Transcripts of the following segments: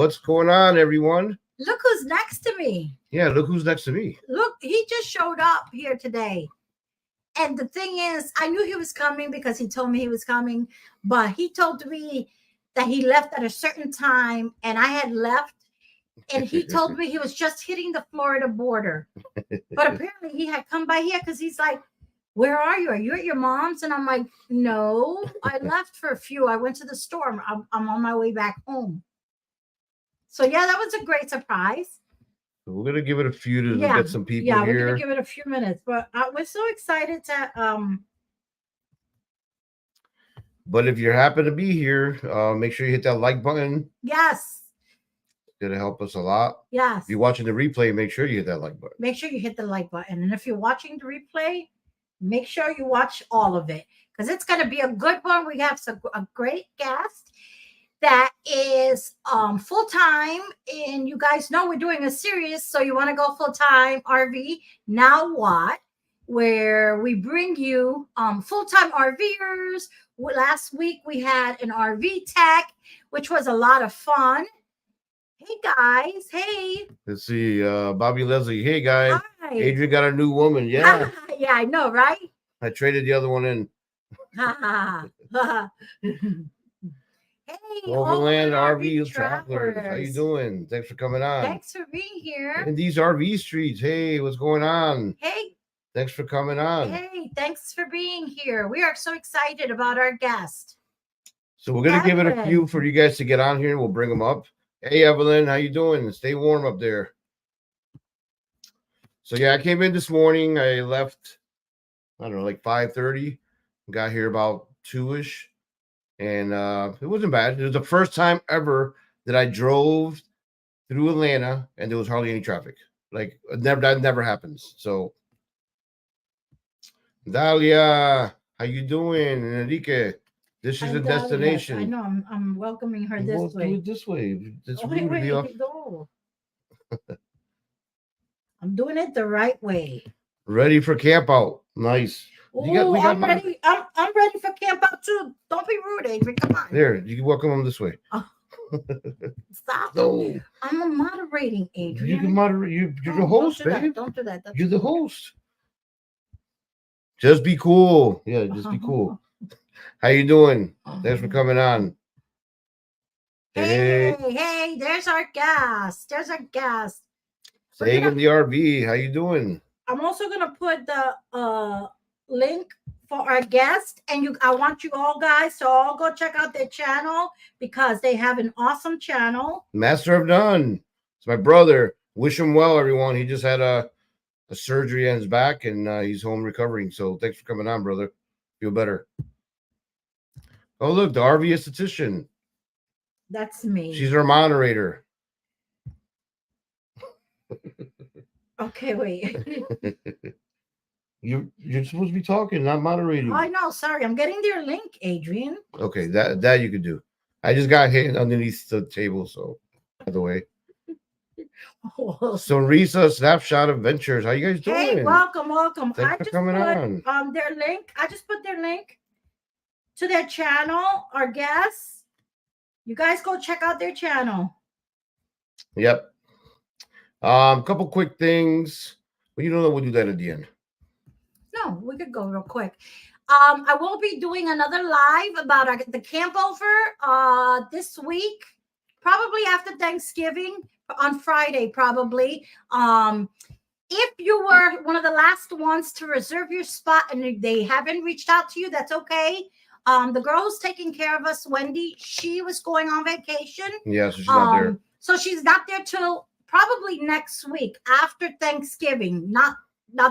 What's going on, everyone? Look who's next to me. Yeah, look who's next to me. Look, he just showed up here today. And the thing is, I knew he was coming because he told me he was coming, but he told me that he left at a certain time and I had left. And he told me he was just hitting the Florida border. But apparently he had come by here because he's like, where are you? Are you at your mom's? And I'm like, no, I left for a few. I went to the store. I'm on my way back home. So, yeah, that was a great surprise. We're going to give it a few to get some people here. Yeah, we're going to give it a few minutes. But we're so excited to... But if you happen to be here, make sure you hit that like button. Yes. It's going to help us a lot. Yes. If you're watching the replay, make sure you hit that like button. Make sure you hit the like button. And if you're watching the replay, make sure you watch all of it because it's going to be a good one. We have a great guest that is full-time, and you guys know we're doing a series, so you want to go full-time RV. Now what? Where we bring you full-time RVers. Last week we had an RV tech, which was a lot of fun. Hey guys, hey. Let's see, Bobby Leslie. Hey guys. Hi. Adrian got a new woman. Yeah. Yeah, I know, right? I traded the other one in. Hey, Overland RV Travelers. How you doing? Thanks for coming on. Thanks for being here. In these RV streets. Hey, what's going on? Hey. Thanks for coming on. Hey, thanks for being here. We are so excited about our guest. So we're going to give it a few for you guys to get on here. We'll bring them up. Hey, Evelyn, how you doing? Stay warm up there. So, yeah, I came in this morning. I left, I don't know, like 5:30. Got here about 2-ish. And it wasn't bad. It was the first time ever that I drove through Atlanta and there was hardly any traffic. Like, that never happens. So, Dalia, how you doing? And Enrique, this is a destination. I know. I'm welcoming her this way. Do it this way. Go. I'm doing it the right way. Ready for camp out. Nice. I'm ready. I'm ready for camp out too. Don't be rude, Adrian. Come on. There, you can welcome them this way. Oh. Stop. No. I'm a moderating, Adrian. You can moderate. You're the host, babe. Don't do that. You're the host. Just be cool. Yeah, just be cool. How you doing? Thanks for coming on. Hey, there's our guest. Staying in the RV. How you doing? I'm also gonna put the link for our guest, and I want you all guys to all go check out their channel because they have an awesome channel. Master of None. It's my brother. Wish him well, everyone. He just had a surgery on his back, and he's home recovering. So thanks for coming on, brother. Feel better. Oh, look, the RV esthetician. That's me. She's our moderator. Okay, wait. You're supposed to be talking, not moderating. I know. Sorry, I'm getting their link, Adrian. Okay, that you could do. I just got hit underneath the table, so by the way. So Risa, Snapshot Adventures. How you guys doing? Hey, welcome. Thanks for coming on. Their link. I just put their link to their channel. Our guests. You guys go check out their channel. Yep. Couple quick things. Well, you know, we'll do that at the end. No, we could go real quick. I will be doing another live about the camp over this week, probably after Thanksgiving on Friday, probably. If you were one of the last ones to reserve your spot and they haven't reached out to you, that's okay. The girl who's taking care of us, Wendy, she was going on vacation. Yeah, so she's not there. So she's not there till probably next week after Thanksgiving, not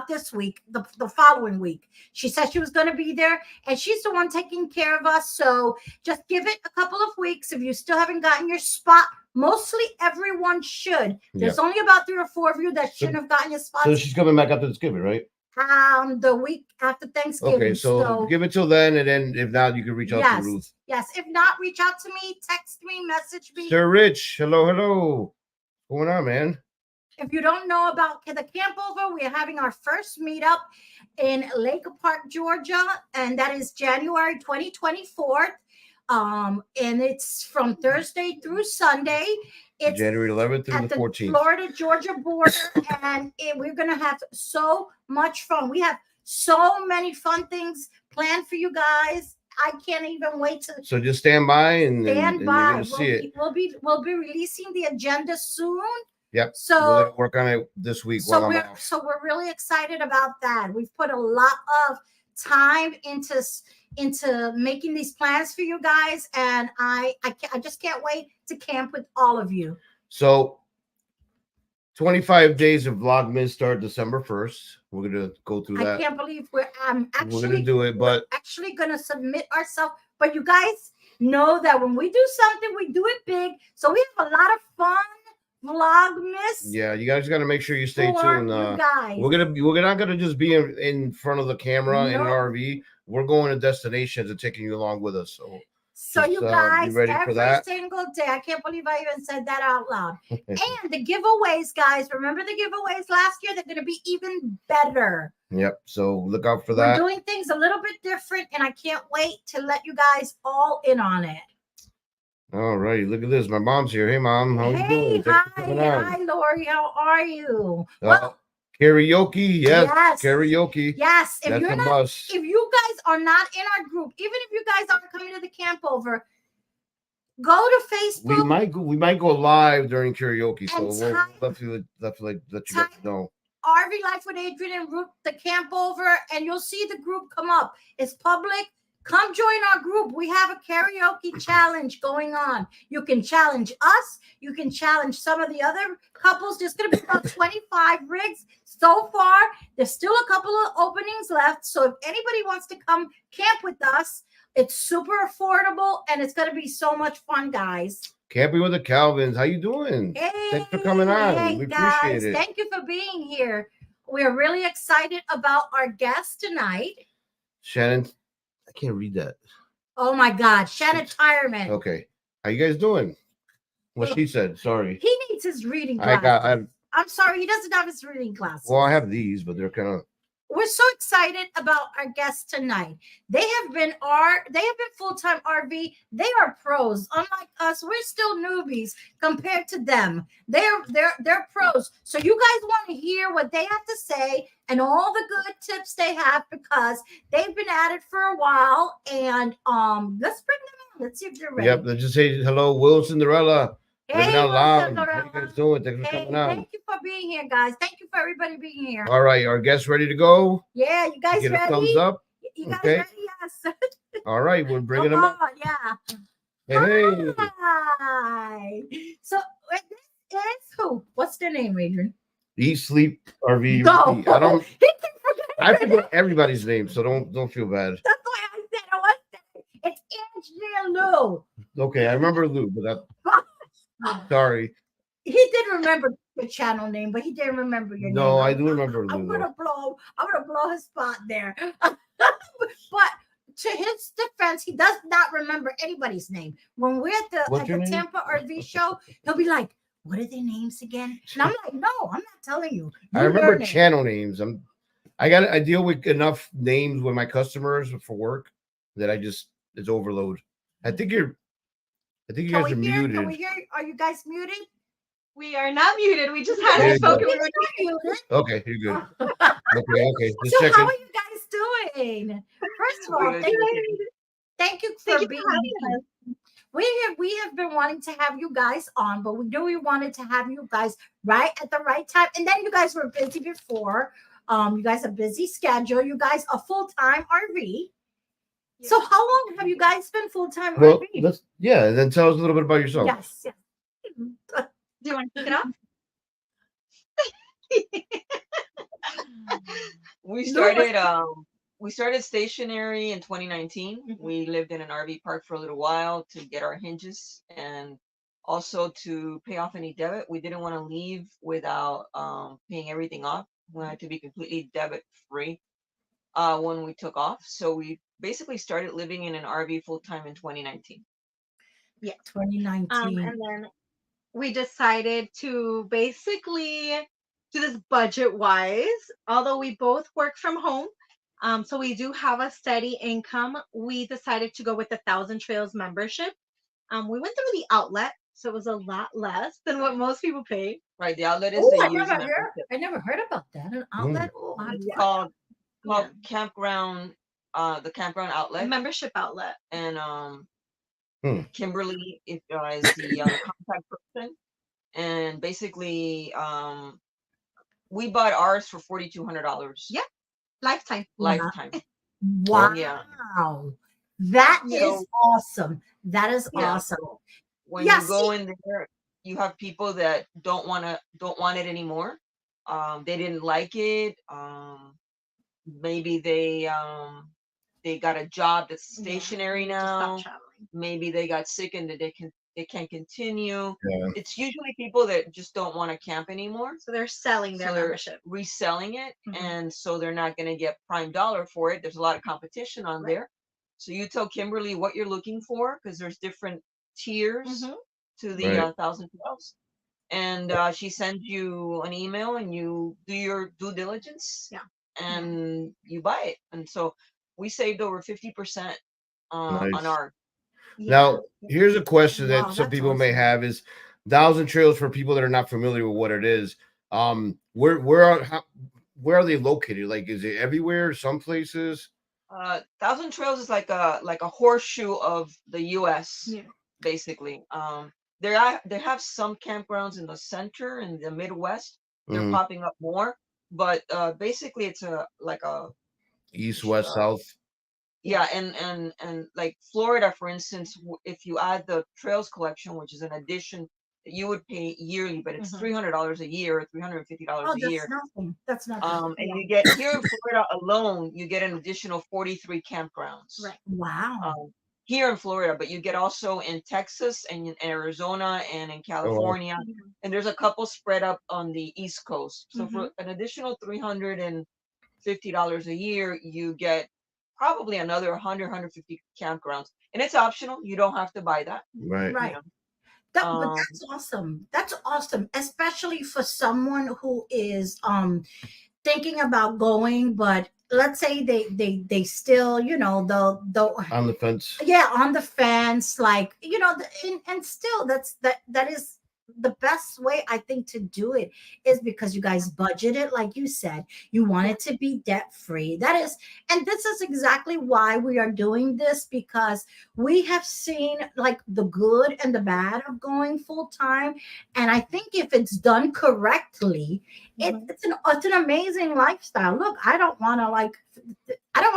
this week, the following week. She said she was going to be there, and she's the one taking care of us. So just give it a couple of weeks. If you still haven't gotten your spot, mostly everyone should. There's only about 3 or 4 of you that shouldn't have gotten your spot. So she's coming back after Thanksgiving, right? The week after Thanksgiving. Okay, so give it till then, and then if not, you can reach out to Ruth. Yes, if not, reach out to me, text me, message me. Sir Rich, hello. What's going on, man? If you don't know about the camp over, we are having our first meetup in Lake Park, Georgia, and that is January 2024. And it's from Thursday through Sunday. It's January 11th through at the the 14th. Florida-Georgia border, and we're going to have so much fun. We have so many fun things planned for you guys. I can't even wait to So just stand by and stand and you're by. gonna see it. We'll be releasing the agenda soon. Yep. So we're gonna work on it this week while I'm off. So we're really excited about that. We've put a lot of time into making these plans for you guys, and I just can't wait to camp with all of you. So 25 days of Vlogmas start December 1st. We're gonna go through that. I can't believe we're gonna do it, but actually gonna submit ourselves. But you guys know that when we do something, we do it big. So we have a lot of fun Vlogmas. Yeah, you guys got to make sure you stay tuned. Guys. We're not gonna just be in front of the camera in an RV. We're going to destinations and taking you along with us. So just, you guys, be ready every for that. single day. I can't believe I even said that out loud. And the giveaways, guys. Remember the giveaways last year? They're going to be even better. Yep. So look out for that. We're doing things a little bit different, and I can't wait to let you guys all in on it. All right. Look at this. My mom's here. Hey, Mom. How you doing? Hi, Lori. How are you? Well, karaoke. Yes. Karaoke. Yes. That's a must. If you guys are not in our group, even if you guys aren't coming to the camp over, go to Facebook. We might go live during karaoke, so we'll let you guys know. RV Life with Adrian and Ruth, the camp over, and you'll see the group come up. It's public. Come join our group. We have a karaoke challenge going on. You can challenge us. You can challenge some of the other couples. There's going to be about 25 rigs so far. There's still a couple of openings left. So if anybody wants to come camp with us, it's super affordable, and it's going to be so much fun, guys. Camping with the Calvins. How you doing? Hey, thanks for coming on. We appreciate it. Thank you for being here. We're really excited about our guest tonight. Shannon, I can't read that. Oh my God, Shannon Tyerman. Okay, how you guys doing? What she said. Sorry. He needs his reading glasses. I'm sorry, he doesn't have his reading glasses. Well, I have these, but they're kind of. We're so excited about our guests tonight. They have been full-time RV. They are pros. Unlike us, we're still newbies compared to them. They're pros. So you guys want to hear what they have to say and all the good tips they have, because they've been at it for a while. And let's bring them on. Let's see if they're ready. Yep. Let's just say hello, Will Cinderella. Hey, out loud. How you guys doing? Thanks for coming out. Thank you for being here, guys. Thank you for everybody being here. All right, our guests ready to go? Yeah, you guys Get ready? a thumbs up. You guys ready? Yes. All right, we're bringing them up. Yeah. Hey. Hi. So this is who? What's their name, Adrian? Eat, Sleep, RV. No. I forget everybody's name, so don't feel bad. That's why I said I was saying. It's Engineer Lou. Okay, I remember Lou, but that. Sorry. He did remember your channel name, but he didn't remember your name. No, I do remember Lou. I'm gonna blow his spot there. But to his defense, he does not remember anybody's name. When we're at the Tampa RV show, he'll be like, "What are their names again?" And I'm like, "No, I'm not telling you." I remember channel names. I deal with enough names with my customers for work that it's overload. I think you guys are muted. Can we hear? Are you guys muted? We are not muted. We just haven't spoken. Okay, you're good. Okay. Just so checking. How are you guys doing? First of all, thank you for being here. We have been wanting to have you guys on, but we knew we wanted to have you guys right at the right time. And then you guys were busy before. You guys have a busy schedule. You guys are full-time RV. Yeah. So how long have you guys been full-time RV? And then tell us a little bit about yourself. Yes. Do you want to kick it off? We started stationary in 2019. Mm-hmm. We lived in an RV park for a little while to get our hinges and also to pay off any debt. We didn't want to leave without paying everything off. We wanted to be completely debt free when we took off. So we basically started living in an RV full time in 2019. Yeah, 2019. And then we decided to basically do this budget wise, although we both work from home. So we do have a steady income. We decided to go with the 1,000 Trails membership. We went through the outlet So it was a lot less than what most people pay. Right. The outlet is Oh, the year's membership. I never heard about that. An outlet. Oh, I have It's to Yeah. find called campground, the campground outlet. Membership outlet. And Hmm. Kimberly is the contact person. And basically, we bought ours for $4,200. Yeah. Lifetime. Lifetime. Wow. Yeah. That is So- awesome. That is Yeah, awesome. so when Yeah, you go in there, you have people that don't want it anymore. They didn't like it. Maybe they got a job that's stationary Yeah, just now. stop traveling. Maybe they got sick and they can't continue. Yeah. It's usually people that just don't want to camp anymore. So they're selling their So they're membership. reselling it, Mhm. and so they're not going to get prime dollar for it. There's a lot of competition on Right. there. So you tell Kimberly what you're looking for, because there's different tiers Mhm. to the Right. 1,012s. And she sends you an email, and you do your due diligence. Yeah. And you buy it. And so we saved over 50% on Nice. our. Now, here's a question Wow, that some that's people may awesome. have is Thousand Trails for people that are not familiar with what it is. Where are they located? Like, is it everywhere? Some places? Thousand Trails is like a horseshoe of the U.S. Yeah. basically. They have some campgrounds in the center and the Midwest. They're Mhm. popping up more, but basically it's a East, west, uh, south. yeah, and like Florida, for instance, if you add the Trails collection, which is an addition that you would pay yearly, but it's Mhm. $300 a year or $350 Oh, a that's year. nothing. That's nothing. And you get here in Florida alone, you get an additional 43 campgrounds. Right. Wow. Here in Florida, but you get also in Texas and in Arizona and in California, Mhm. and there's a couple spread up on the East Coast. So for Mm-hmm. an additional $350 a year, you get probably another 150 campgrounds, and it's optional. You don't have to buy that. Right. Right. You know? But that's awesome. That's awesome, especially for someone who is thinking about going, but let's say they still, they'll On the fence. yeah, on the fence, like, and still that is the best way, I think, to do it, is because you guys budget it, like you said, you want it to be debt free. And this is exactly why we are doing this, because we have seen like the good and the bad of going full time, and I think if it's done correctly, Mhm. it's an amazing lifestyle. Look, I don't want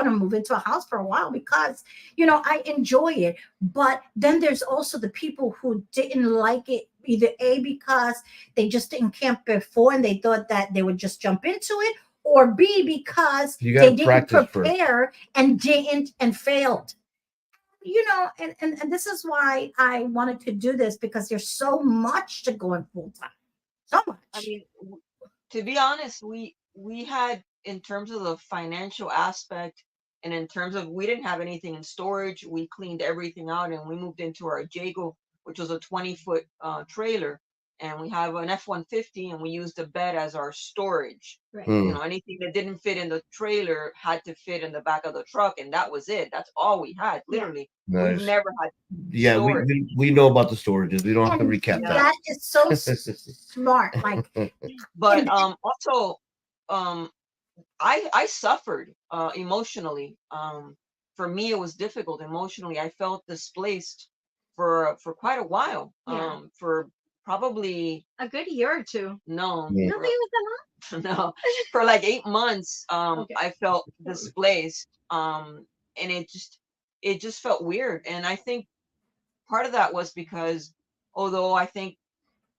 to move into a house for a while, because I enjoy it. But then there's also the people who didn't like it, either A, because they just didn't camp before and they thought that they would just jump into it, or B, because You they gotta didn't practice first. prepare and failed. And this is why I wanted to do this, because there's so much to going full time. So much. I mean, to be honest, we had, in terms of the financial aspect, and in terms of, we didn't have anything in storage. We cleaned everything out, and we moved into our Jago, which was a 20-foot trailer, and we have an F-150, and we used the bed as our storage. Right. Hmm. Anything that didn't fit in the trailer had to fit in the back of the truck, and that was it. That's all we had, literally. Nice. We've never had Yeah, storage. we know about the storages. We don't have to And recap Yeah. that. that is so smart. Like, But and- also, I suffered emotionally. For me, it was difficult emotionally. I felt displaced for quite a while. Yeah. For probably A good year or two. no, Yeah. Really, it was that long? no, for like 8 months. Okay. I felt displaced. And it just felt weird. And I think part of that was because, although I think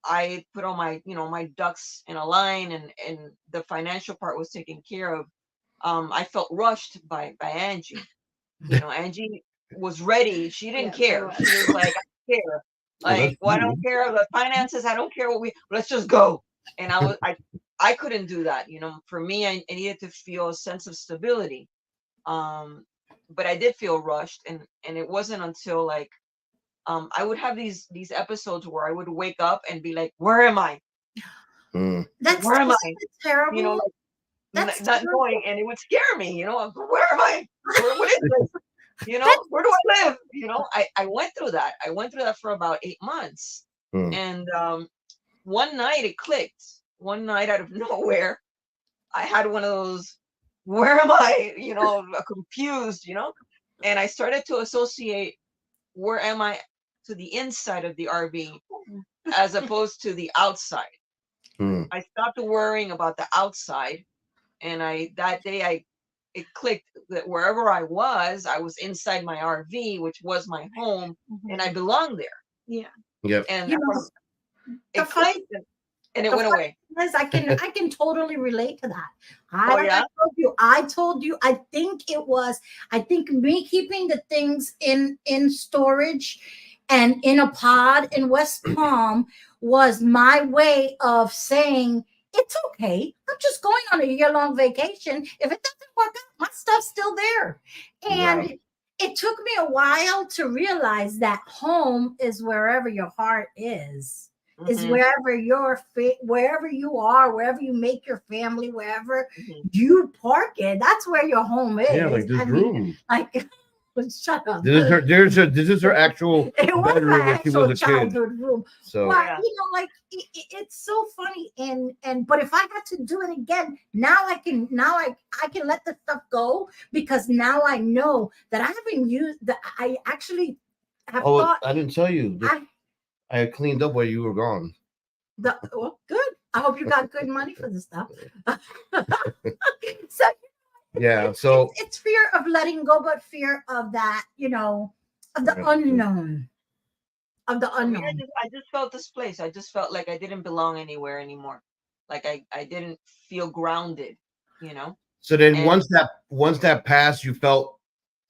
I put all my, my ducks in a line, and the financial part was taken care of, I felt rushed by Angie. Angie was ready. She didn't Yes, I care. was. She was like, I don't care. Well, that's Like, well, I don't good. care the finances. I don't care let's just go. And I couldn't do that. For me, I needed to feel a sense of stability. But I did feel rushed, and it wasn't until, like, I would have these episodes where I would wake up and be like, where am I? Hmm. that's Where am I? terrible. Like, That's not terrible. knowing, and it would scare me. Where am I? What is this? Where do I live? I went through that. I went through that for about 8 months. And one night it clicked. One night out of nowhere, I had one of those, where am I? Confused, and I started to associate where am I to the inside of the RV as opposed to the outside. I stopped worrying about the outside, and that day it clicked that wherever I was inside my RV, which was my home, and I belonged there. Yeah. Yep. And You know, it clicked, and it went away. I can totally relate to that. Yeah? I told you, I think me keeping the things in storage and in a pod in West Palm was my way of saying, it's okay. I'm just going on a year-long vacation. If it doesn't work out, my stuff's still there. And it took me a while to realize that home is wherever your heart is. Is wherever wherever you are, wherever you make your family, wherever you park it. That's where your home is. Yeah, like this room. Shut up. This is her actual bedroom when she was a childhood kid. Room. So it's so funny. And but if I had to do it again, I can let the stuff go, because now I know that I haven't used that. I actually have thought. I didn't tell you. I cleaned up while you were gone. Good. I hope you got good money for the stuff. So yeah, so it's fear of letting go, but fear of that, of the unknown. Of the unknown. I just felt displaced. I just felt like I didn't belong anywhere anymore. Like I didn't feel grounded, So then once that passed, you felt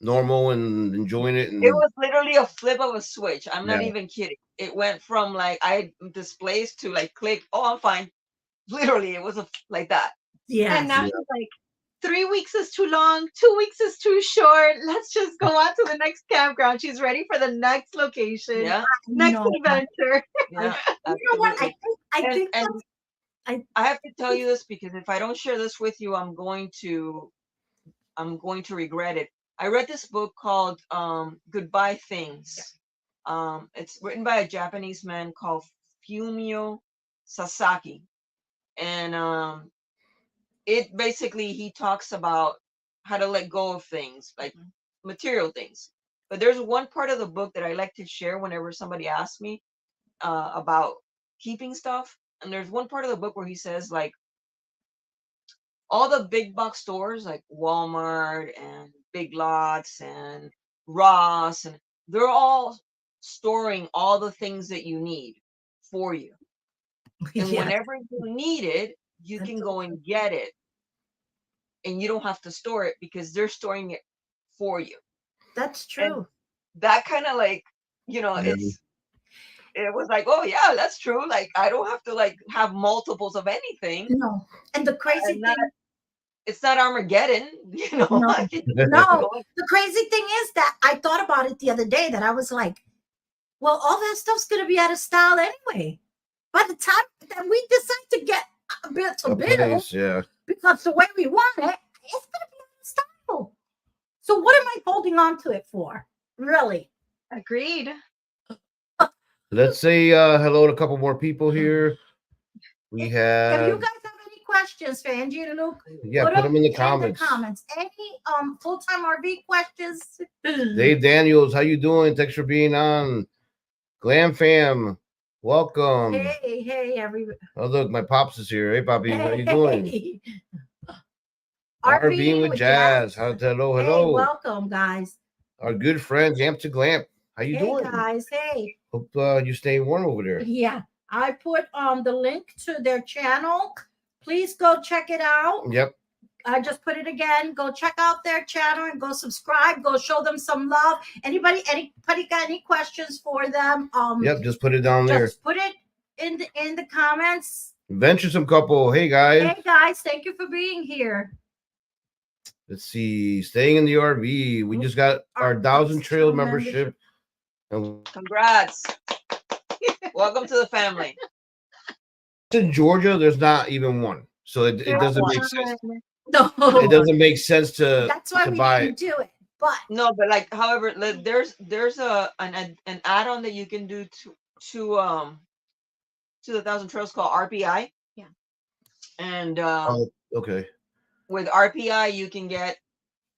normal and enjoying it. And it was literally a flip of a switch. I'm not even kidding. It went from like I displaced to like click. Oh, I'm fine. Literally, it was like that. Yeah. And now she's like, 3 weeks is too long. 2 weeks is too short. Let's just go on to the next campground. She's ready for the next location. Yeah. Next adventure. Yeah. You know what? I have to tell you this, because if I don't share this with you, I'm going to regret it. I read this book called Goodbye Things. It's written by a Japanese man called Fumio Sasaki. And it basically, he talks about how to let go of things, like material things. But there's one part of the book that I like to share whenever somebody asks me about keeping stuff. And there's one part of the book where he says, like, all the big box stores like Walmart and Big Lots and Ross, and they're all storing all the things that you need for you. And whenever you need it, you can go and get it. And you don't have to store it because they're storing it for you. That's true. And that kind of like, it was like, oh yeah, that's true. Like, I don't have to like have multiples of anything. No. And the crazy thing, it's not Armageddon, No. The crazy thing is that I thought about it the other day, that I was like, well, all that stuff's going to be out of style anyway. By the time that we decide to get a bit to build, because the way we want it, it's going to be out of style. So what am I holding on to it for? Really? Agreed. Let's say hello to a couple more people here. We have. If you guys have any questions for Angie and Luke, put them in the comments. Any full-time RV questions? Dave Daniels, how you doing? Thanks for being on. Glam Fam, welcome. Hey, everybody. Oh, look, my pops is here. Hey, Poppy, how you doing? RVing with Jazz. Hello. Hey, welcome, guys. Our good friend, Yamp to Glamp. How you doing? Hey, guys. Hey. Hope you stay warm over there. Yeah. I put the link to their channel. Please go check it out. Yep. I just put it again. Go check out their channel and go subscribe. Go show them some love. Anybody got any questions for them? Yep, just put it down there. Just put it in the comments. Venturesome couple. Hey guys. Hey guys, thank you for being here. Let's see. Staying in the RV. We just got our 1,000 Trail membership. Congrats. Welcome to the family. In Georgia, there's not even one. So it doesn't make sense. No. It doesn't make sense to That's why we didn't do it. But no, but like, however, there's an add-on that you can do to to the Thousand Trails called RPI. Yeah. And Oh, okay. with RPI, you can get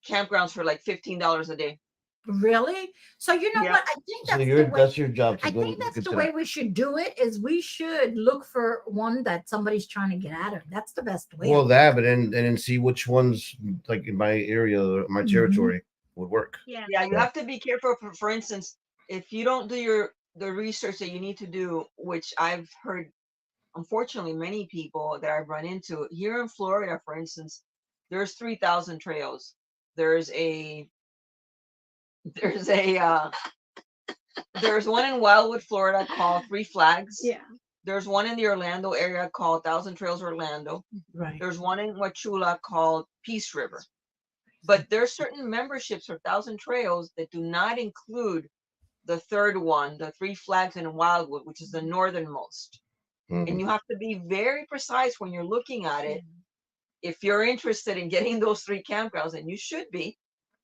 campgrounds for like $15 a day. Really? So you know Yeah. what? I think So that's the way. that's your job. I go think that's look the into way that. we should do it. Is we should look for one that somebody's trying to get at her. That's the best way. Well, that, but then see which ones like in my area, my territory would work. Yeah. Yeah, you Yeah. have to be careful. For instance, if you don't do the research that you need to do, which I've heard, unfortunately, many people that I've run into here in Florida, for instance, there's 3,000 trails. There's a there's one in Wildwood, Florida called Three Flags. Yeah. There's one in the Orlando area called Thousand Trails Orlando. Right. There's one in Wachula called Peace River. But there's certain memberships for Thousand Trails that do not include the third one, the Three Flags in Wildwood, which is the northernmost. Mhm. And you have to be very precise when you're looking at it. If you're interested in getting those 3 campgrounds, and you should be,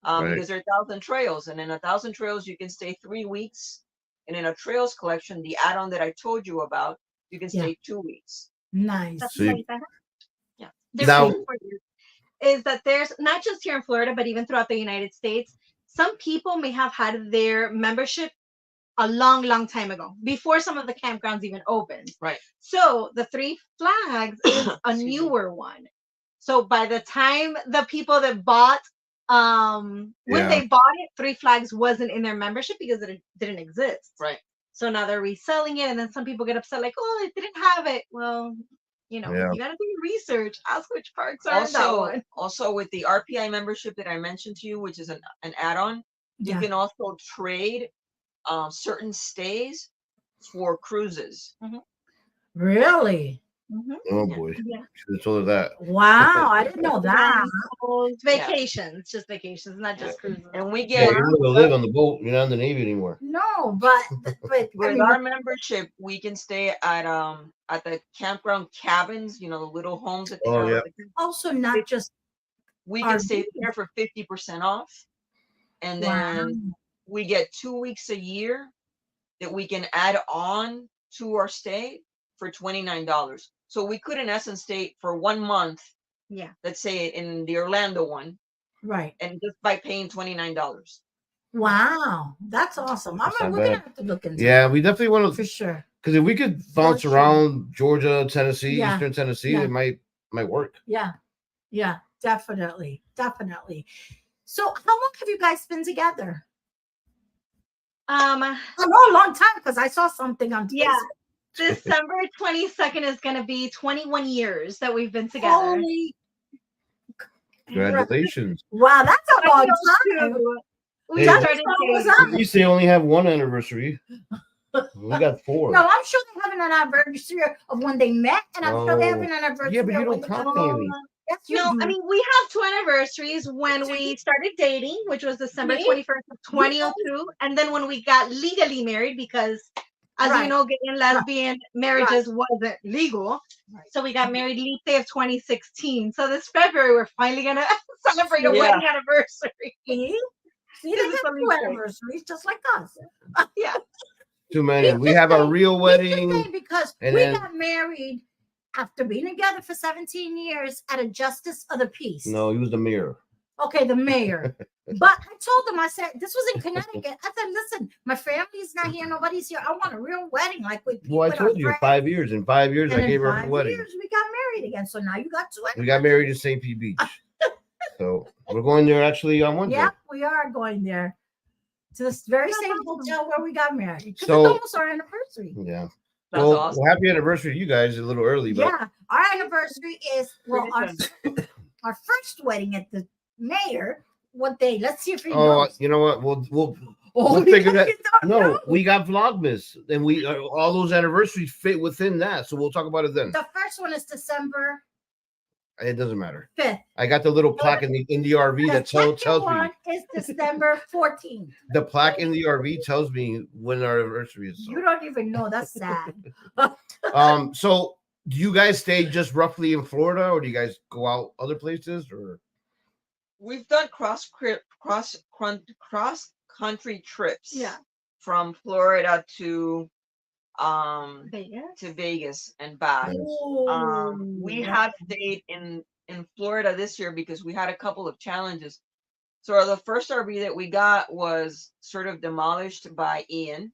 Right. because there are 1,000 trails, and in 1,000 trails you can stay 3 weeks, and in a trails collection, the add-on that I told you about, you can stay 2 weeks. Nice. That's So you- like that. Yeah. Now- Is that there's not just here in Florida, but even throughout the United States, some people may have had their membership a long, long time ago, before some of the campgrounds even opened. Right. So the Three Flags is a Excuse me. newer one. So by the time the people that bought, when Yeah. they bought it, Three Flags wasn't in their membership because it didn't exist. Right. So now they're reselling it, and then some people get upset, like, "Oh, it didn't have it." Well, you know, Yeah. you gotta do your research. Ask which parks are in that one. Also with the RPI membership that I mentioned to you, which is an add-on, you Yeah. can also trade certain stays for cruises. Really? Mhm. Oh Yeah. boy, Yeah. should have told her that. Wow. I didn't know that. Rentals, vacations, just vacations, not just cruises. And we Yeah, get you're not gonna live on the boat. You're not in the Navy anymore. No, but I with mean, our membership, we can stay at the campground cabins, the little homes that they Oh, have. yeah. at the- also not just We can stay RVs. there for 50% off. And wow. then we get 2 weeks a year that we can add on to our stay for $29. So we could in essence stay for 1 month, Yeah. let's say in the Orlando one, Right. and just by paying $29. Wow. That's awesome. That's not We're gonna bad. have to look into Yeah, we definitely want it for to, sure. because if we could bounce sure. around Georgia, Tennessee, Yeah. Eastern Tennessee, Yeah. it might work. Yeah. Yeah, definitely. Definitely. So how long have you guys been together? Um, I know a long time because I saw something on Yeah. Facebook. December 22nd is gonna be 21 years that we've been together. Holy Congratulations. wow, that's a long 2002, time. we Hey, started what was dating. that? At least they only have one anniversary. We got 4. No, I'm sure they have an anniversary of when they met, and I'm sure they have Oh. an anniversary. Yeah, but you of when don't they count got Amy. married. Yes, you No, do. I mean, we have 2 anniversaries when we started dating, which was December Me? 21st of 2002, and then when we got legally married, because as Right. you know, gay and lesbian marriages wasn't legal. Right. So we got married leap day of 2016. So this February, we're finally gonna celebrate a Yeah. wedding anniversary. See, they This is have something 2 great. anniversaries just like us. Yeah. Too many. We have our real wedding. Because and we then- got married after being together for 17 years at a justice of the peace. No, he was the mayor. Okay, the mayor. But I told them, I said, this was in Connecticut. I said, listen, my family's not here, nobody's here. I want a real wedding, like with Well, I with our told you in friends." 5 years. In 5 years, And I in gave her a 5 wedding. years, we got married again. So now you got 2 We got married in St. Pete Beach. So we're going there actually on Wednesday. Yeah, we are going there to this very That's same awesome. hotel where we got married. Because So- it's almost our anniversary. Yeah. That's Well, awesome. well, happy anniversary to you guys. A little early, but Yeah, our anniversary is well, Pretty our first wedding at the mayor. What day? Let's see if he oh, knows. you know what? We'll Oh, we'll figure that- you don't no. know. We got Vlogmas, and we all those anniversaries fit within that. So we'll talk about it then. The first one is December It doesn't matter. 5th. I got the little plaque in the RV The that second tells me one is December 14th. the plaque in the RV tells me when our anniversary is. You don't even know. That's sad. So do you guys stay just roughly in Florida, or do you guys go out other places, or? We've done cross country trips. Yeah. From Florida to Vegas. to Vegas and back. We Ooh, have stayed in Florida this year because we had a couple of challenges. So the first RV that we got was sort of demolished by Ian.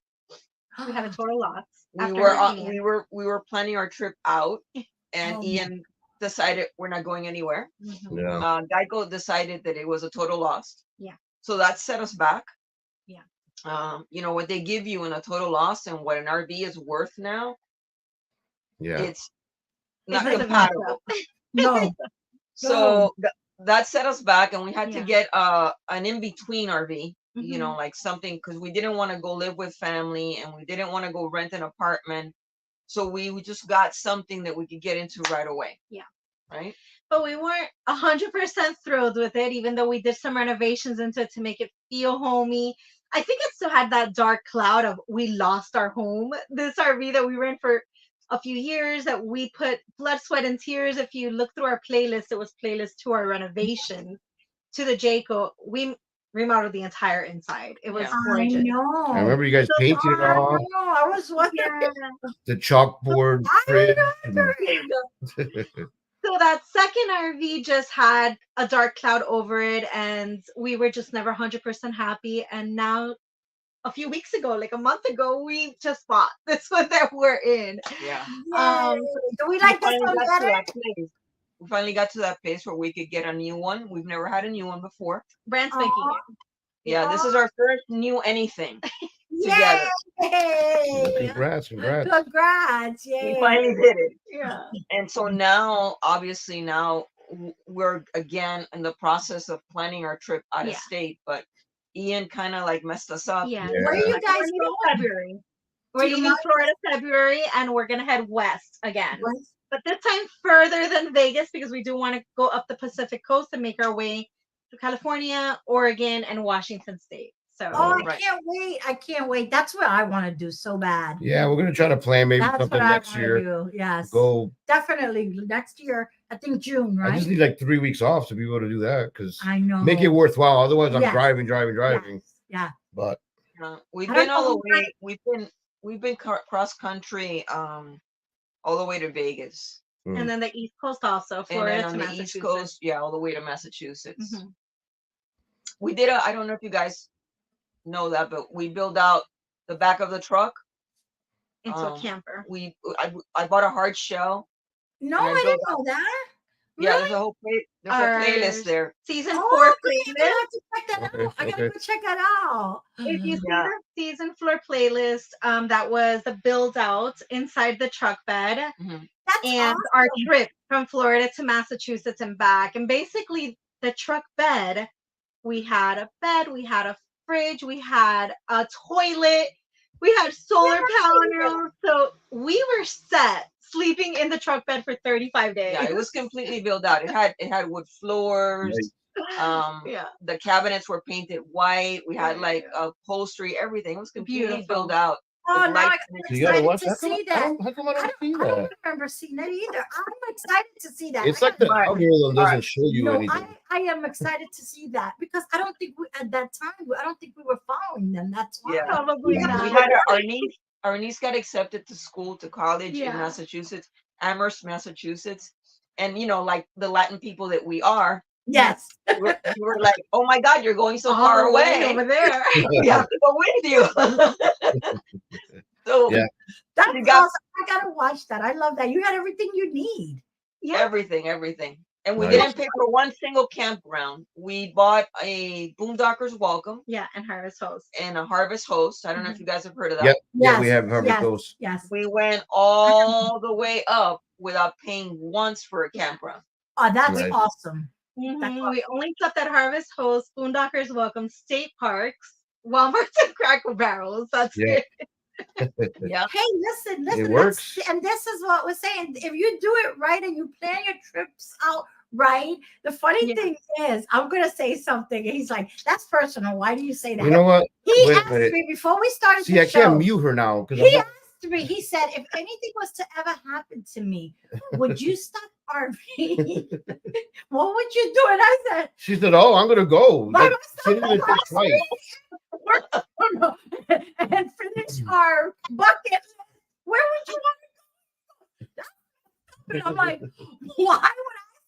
We had a total loss. We after were Hurricane on, Ian. we were planning our trip out, and Oh, Ian decided we're not going anywhere. Mhm. Yeah. Geico decided that it was a total loss. Yeah. So that set us back. Yeah. You know what they give you in a total loss and what an RV is worth now, Yeah. it's It not doesn't match compatible. up. no. So that set us back, and we had to Yeah. get an in-between RV, you know, Mhm. like something, because we didn't want to go live with family and we didn't want to go rent an apartment. So we just got something that we could get into right away. Yeah. Right. But we weren't 100% thrilled with it, even though we did some renovations into it to make it feel homey. I think it still had that dark cloud of we lost our home. This RV that we were in for a few years, that we put blood, sweat, and tears. If you look through our playlist, it was playlist to our renovation to the Jayco. We remodeled the entire inside. It was Yeah. I gorgeous. know. I remember you guys So painted it I all, know. I was wondering. Yeah. the chalkboard I fridge. remember. So that second RV just had a dark cloud over it, and we were just never 100% happy. And now, a few weeks ago, like a month ago, we just bought this one that we're in. Yeah. Yay. Do we like this one got to better? that place. We finally got to that place where we could get a new one. We've never had a new one before. Brand spanking new. Yeah, this is our first new anything Yay. together. Congrats. Congrats. We Yay. finally did it. Yeah. And so now, obviously, now we're again in the process of planning our trip out of Yeah. state. But Ian kind of like messed us up. Yeah. Where are you Like, guys we're leaving going? February. We're Do you leaving mind? Florida February, and we're gonna head west again. West? But this time further than Vegas, because we do want to go up the Pacific coast and make our way to California, Oregon, and Washington State. So Oh, I Right. can't wait. I can't wait. That's what I want to do so bad. Yeah, we're gonna try to plan maybe That's something what I next want to year. do. Yes. Go. Definitely next year. I think June, I right? just need like 3 weeks off to be able to do that because I know. make it worthwhile. Otherwise, I'm Yes. driving. Yes. Yeah. But We've I don't been all know the why- way. We've been cross country, all the way to Vegas, and then the East Coast also, and Florida then to on the Massachusetts. East Coast, yeah, all the way to Massachusetts. Mhm. We did I don't know if you guys know that, but we built out the back of the truck. Into a camper. I bought a hard shell. No, And I I built didn't know that. Yeah, Really? there's a playlist there. Season Oh, 4 okay, playlist. I have to check that Okay, out. I gotta okay. go check that out. If you see Yeah. the season 4 playlist, that was the build out inside the truck bed. That's And awesome. our trip from Florida to Massachusetts and back. And basically, the truck bed, we had a bed, we had a fridge, we had a toilet, we had solar panels. So we were set sleeping in the truck bed for 35 days. Yeah, it was completely built out. It had wood floors. Yeah. The cabinets were painted white. We had like upholstery, everything. It was completely Beautiful. built out. Oh, with now lights I'm in it. So you gotta excited watch. to see that. How come I don't see I that? don't remember seeing that either. I'm excited to see that. It's I like the gotta- algorithm doesn't Alright. show you no, anything. I am excited to see that because I don't think we, at that time, I don't think we were following them. That's why. Yeah. Probably Yeah. not. We had our niece got accepted to school, to college Yeah. in Massachusetts, Amherst, Massachusetts. And you know, like the Latin people that we are, Yes. we were like, oh my God, you're going so All far the way away. over there. We have to go with you. So Yeah. That's You got- awesome. I gotta watch that. I love that. You had everything you need. Yeah. everything. And we Nice. didn't pay for one single campground. We bought a Boondocker's Welcome Yeah, and Harvest Host. and a Harvest Host. I don't know if you guys have heard of that. Yep. Yeah, we Yes, have Harvey yes. Coast. Yes. We went all the way up without paying once for a campground. Oh, that's Nice. awesome. We only slept at Harvest Host, Boondockers Welcome, State Parks, Walmarts, and Cracker Barrels. That's Yeah. it. Yeah. Hey, listen. It that's- works. And this is what we're saying. If you do it right and you plan your trips out right, the funny Yeah. thing is, I'm gonna say something. And he's like, "That's personal. Why do you say that?" You know what? he Wait a asked minute. me before we started See, the I show. can't mute her now because He asked me. He said, "If anything was to ever happen to me, would you stop RV? What would you do?" And I said, she said, "Oh, I'm gonna go." "By Like, sitting in myself, twice. and finish our bucket list Where would you want to go? And I'm like, why would I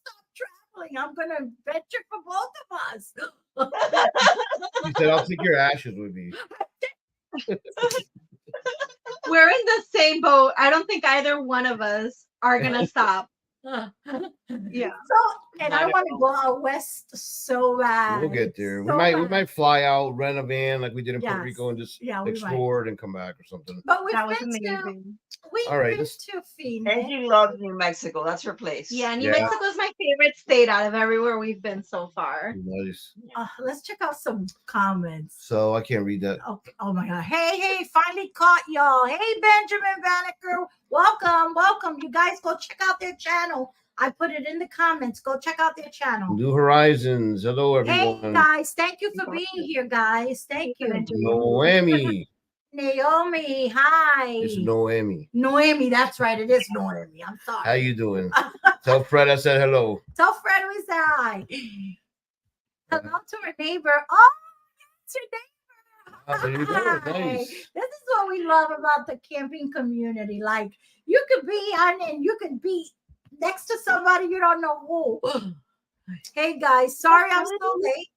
stop traveling? I'm gonna venture for both of us. He said, "I'll take your ashes with me." We're in the same boat. I don't think either one of us are gonna stop. Yeah. So, and I want to go out west so bad. We'll get there. So we bad. might fly out, rent a van like we did in Puerto Yes. Rico, and just Yeah, we might. explore it and come back or something. But we've That was been to amazing. All right, been let's- to Phoenix. Angie loves New Mexico. That's her place. Yeah, New Yeah. Mexico is my favorite state out of everywhere we've been so far. Nice. Let's check out some comments. So I can't read that. Okay. Oh my God. Hey, finally caught y'all. Hey, Benjamin Banneker. Welcome. You guys go check out their channel. I put it in the comments. Go check out their channel. New Horizons. Hello, everyone. Hey, guys. Thank you for being here, guys. Thank you. Noemi. Naomi. Hi. It's Noemi. Noemi. That's right. It is Noemi. I'm sorry. How you doing? Tell Fred I said hello. Tell Fred we said hi. Hello to our neighbor. Oh, it's your neighbor. Oh, there you go. Hi. Nice. This is what we love about the camping community. Like you could be on and you could be next to somebody you don't know who. Hey guys, sorry I'm so late.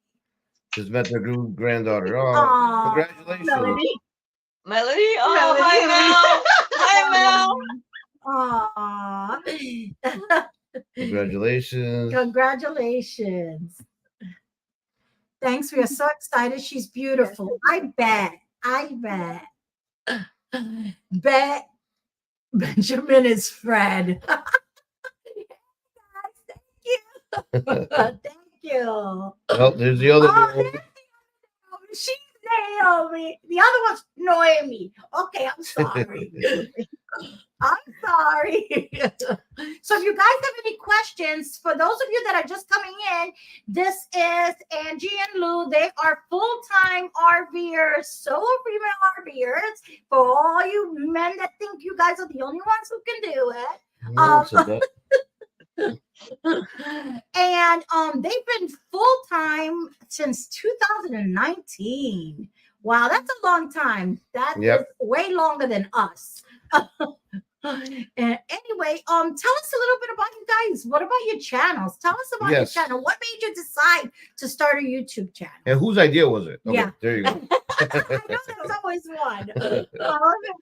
Just met their new granddaughter. Oh, Aw, congratulations. Melody. Melody. Oh, hi, Mel. Hi, Mel. Aw. Congratulations. Congratulations. Thanks. We are so excited. She's beautiful. I bet. Bet Benjamin is Fred. Thank you. Oh, there's the other. Oh, Naomi. there's the other Naomi. She's Naomi. The other one's Noemi. Okay, I'm sorry. I'm sorry. So if you guys have any questions, for those of you that are just coming in, this is Angie and Lou. They are full-time RVers, solo female RVers. For all you men that think you guys are the only ones who can do it. No, it's not. And they've been full-time since 2019. Wow, that's a long time. That is way longer than us. And anyway, tell us a little bit about you guys. What about your channels? Tell us about your channel. What made you decide to start a YouTube channel? And whose idea was it? Okay, Yeah. there you go. I know there's always one. All of it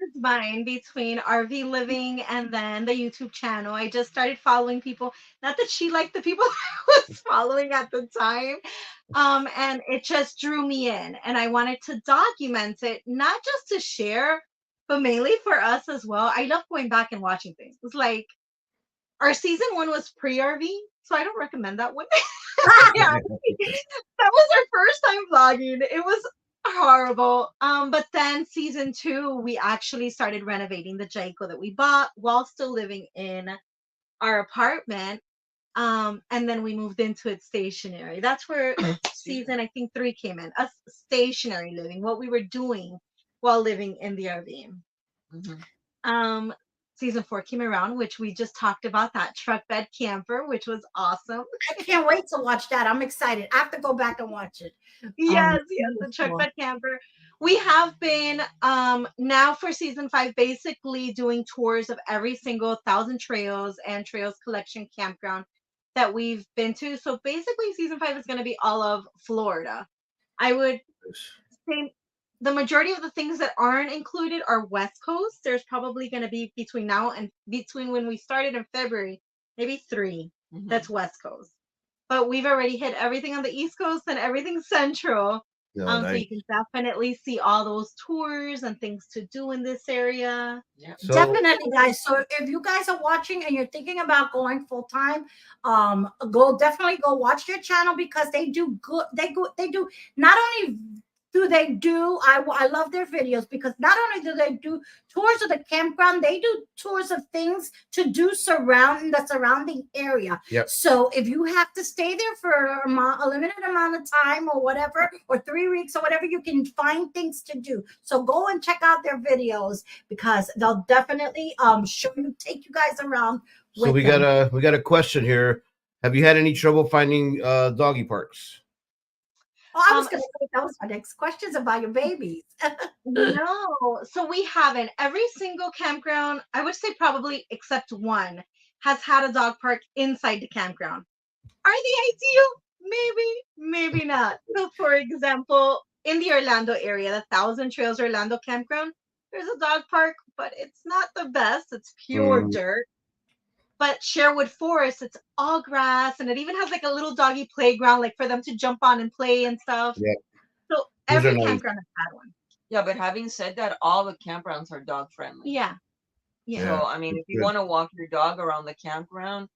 was mine between RV living and then the YouTube channel. I just started following people. Not that she liked the people I was following at the time. And it just drew me in. And I wanted to document it, not just to share, but mainly for us as well. I love going back and watching things. It's like our season 1 was pre-RV, so I don't recommend that one. Yeah, that was our first time vlogging. It was horrible. But then season 2, we actually started renovating the Yargo that we bought while still living in our apartment. And then we moved into it stationary. That's where season, I think, 3 came in. Us stationary living, what we were doing while living in the RV. Mm-hmm. Season 4 came around, which we just talked about, that truck bed camper, which was awesome. I can't wait to watch that. I'm excited. I have to go back and watch it. Yes, the truck bed camper. We have been now for season 5 basically doing tours of every single 1,000 trails and trails collection campground that we've been to. So basically season 5 is going to be all of Florida. I would say the majority of the things that aren't included are West Coast. There's probably going to be between now and between when we started in February, maybe 3 that's West Coast. But we've already hit everything on the East Coast and everything Central. So you can definitely see all those tours and things to do in this area. Yeah. So, Definitely, guys. So if you guys are watching and you're thinking about going full time, definitely go watch their channel because they do good. They do not only do they do, I love their videos because not only do they do tours of the campground, they do tours of things to do surrounding the surrounding area. Yep. So if you have to stay there for a limited amount of time or whatever, or 3 weeks or whatever, you can find things to do. So go and check out their videos because they'll definitely take you guys around. So we got a question here. Have you had any trouble finding doggy parks? Oh, I was going to say that was my next questions about your babies. No, so we haven't. Every single campground, I would say probably except one, has had a dog park inside the campground. Are they ideal? Maybe, maybe not. So, for example, in the Orlando area, the Thousand Trails Orlando campground, there's a dog park, but it's not the best. It's pure Mm, dirt. But Sherwood Forest, it's all grass, and it even has like a little doggy playground, like for them to jump on and play and stuff. yeah, So those are every nice. campground has had one. Yeah, but having said that, all the campgrounds are dog friendly. Yeah, yeah. Yeah, So I mean, it's if you good. want to walk your dog around the campground,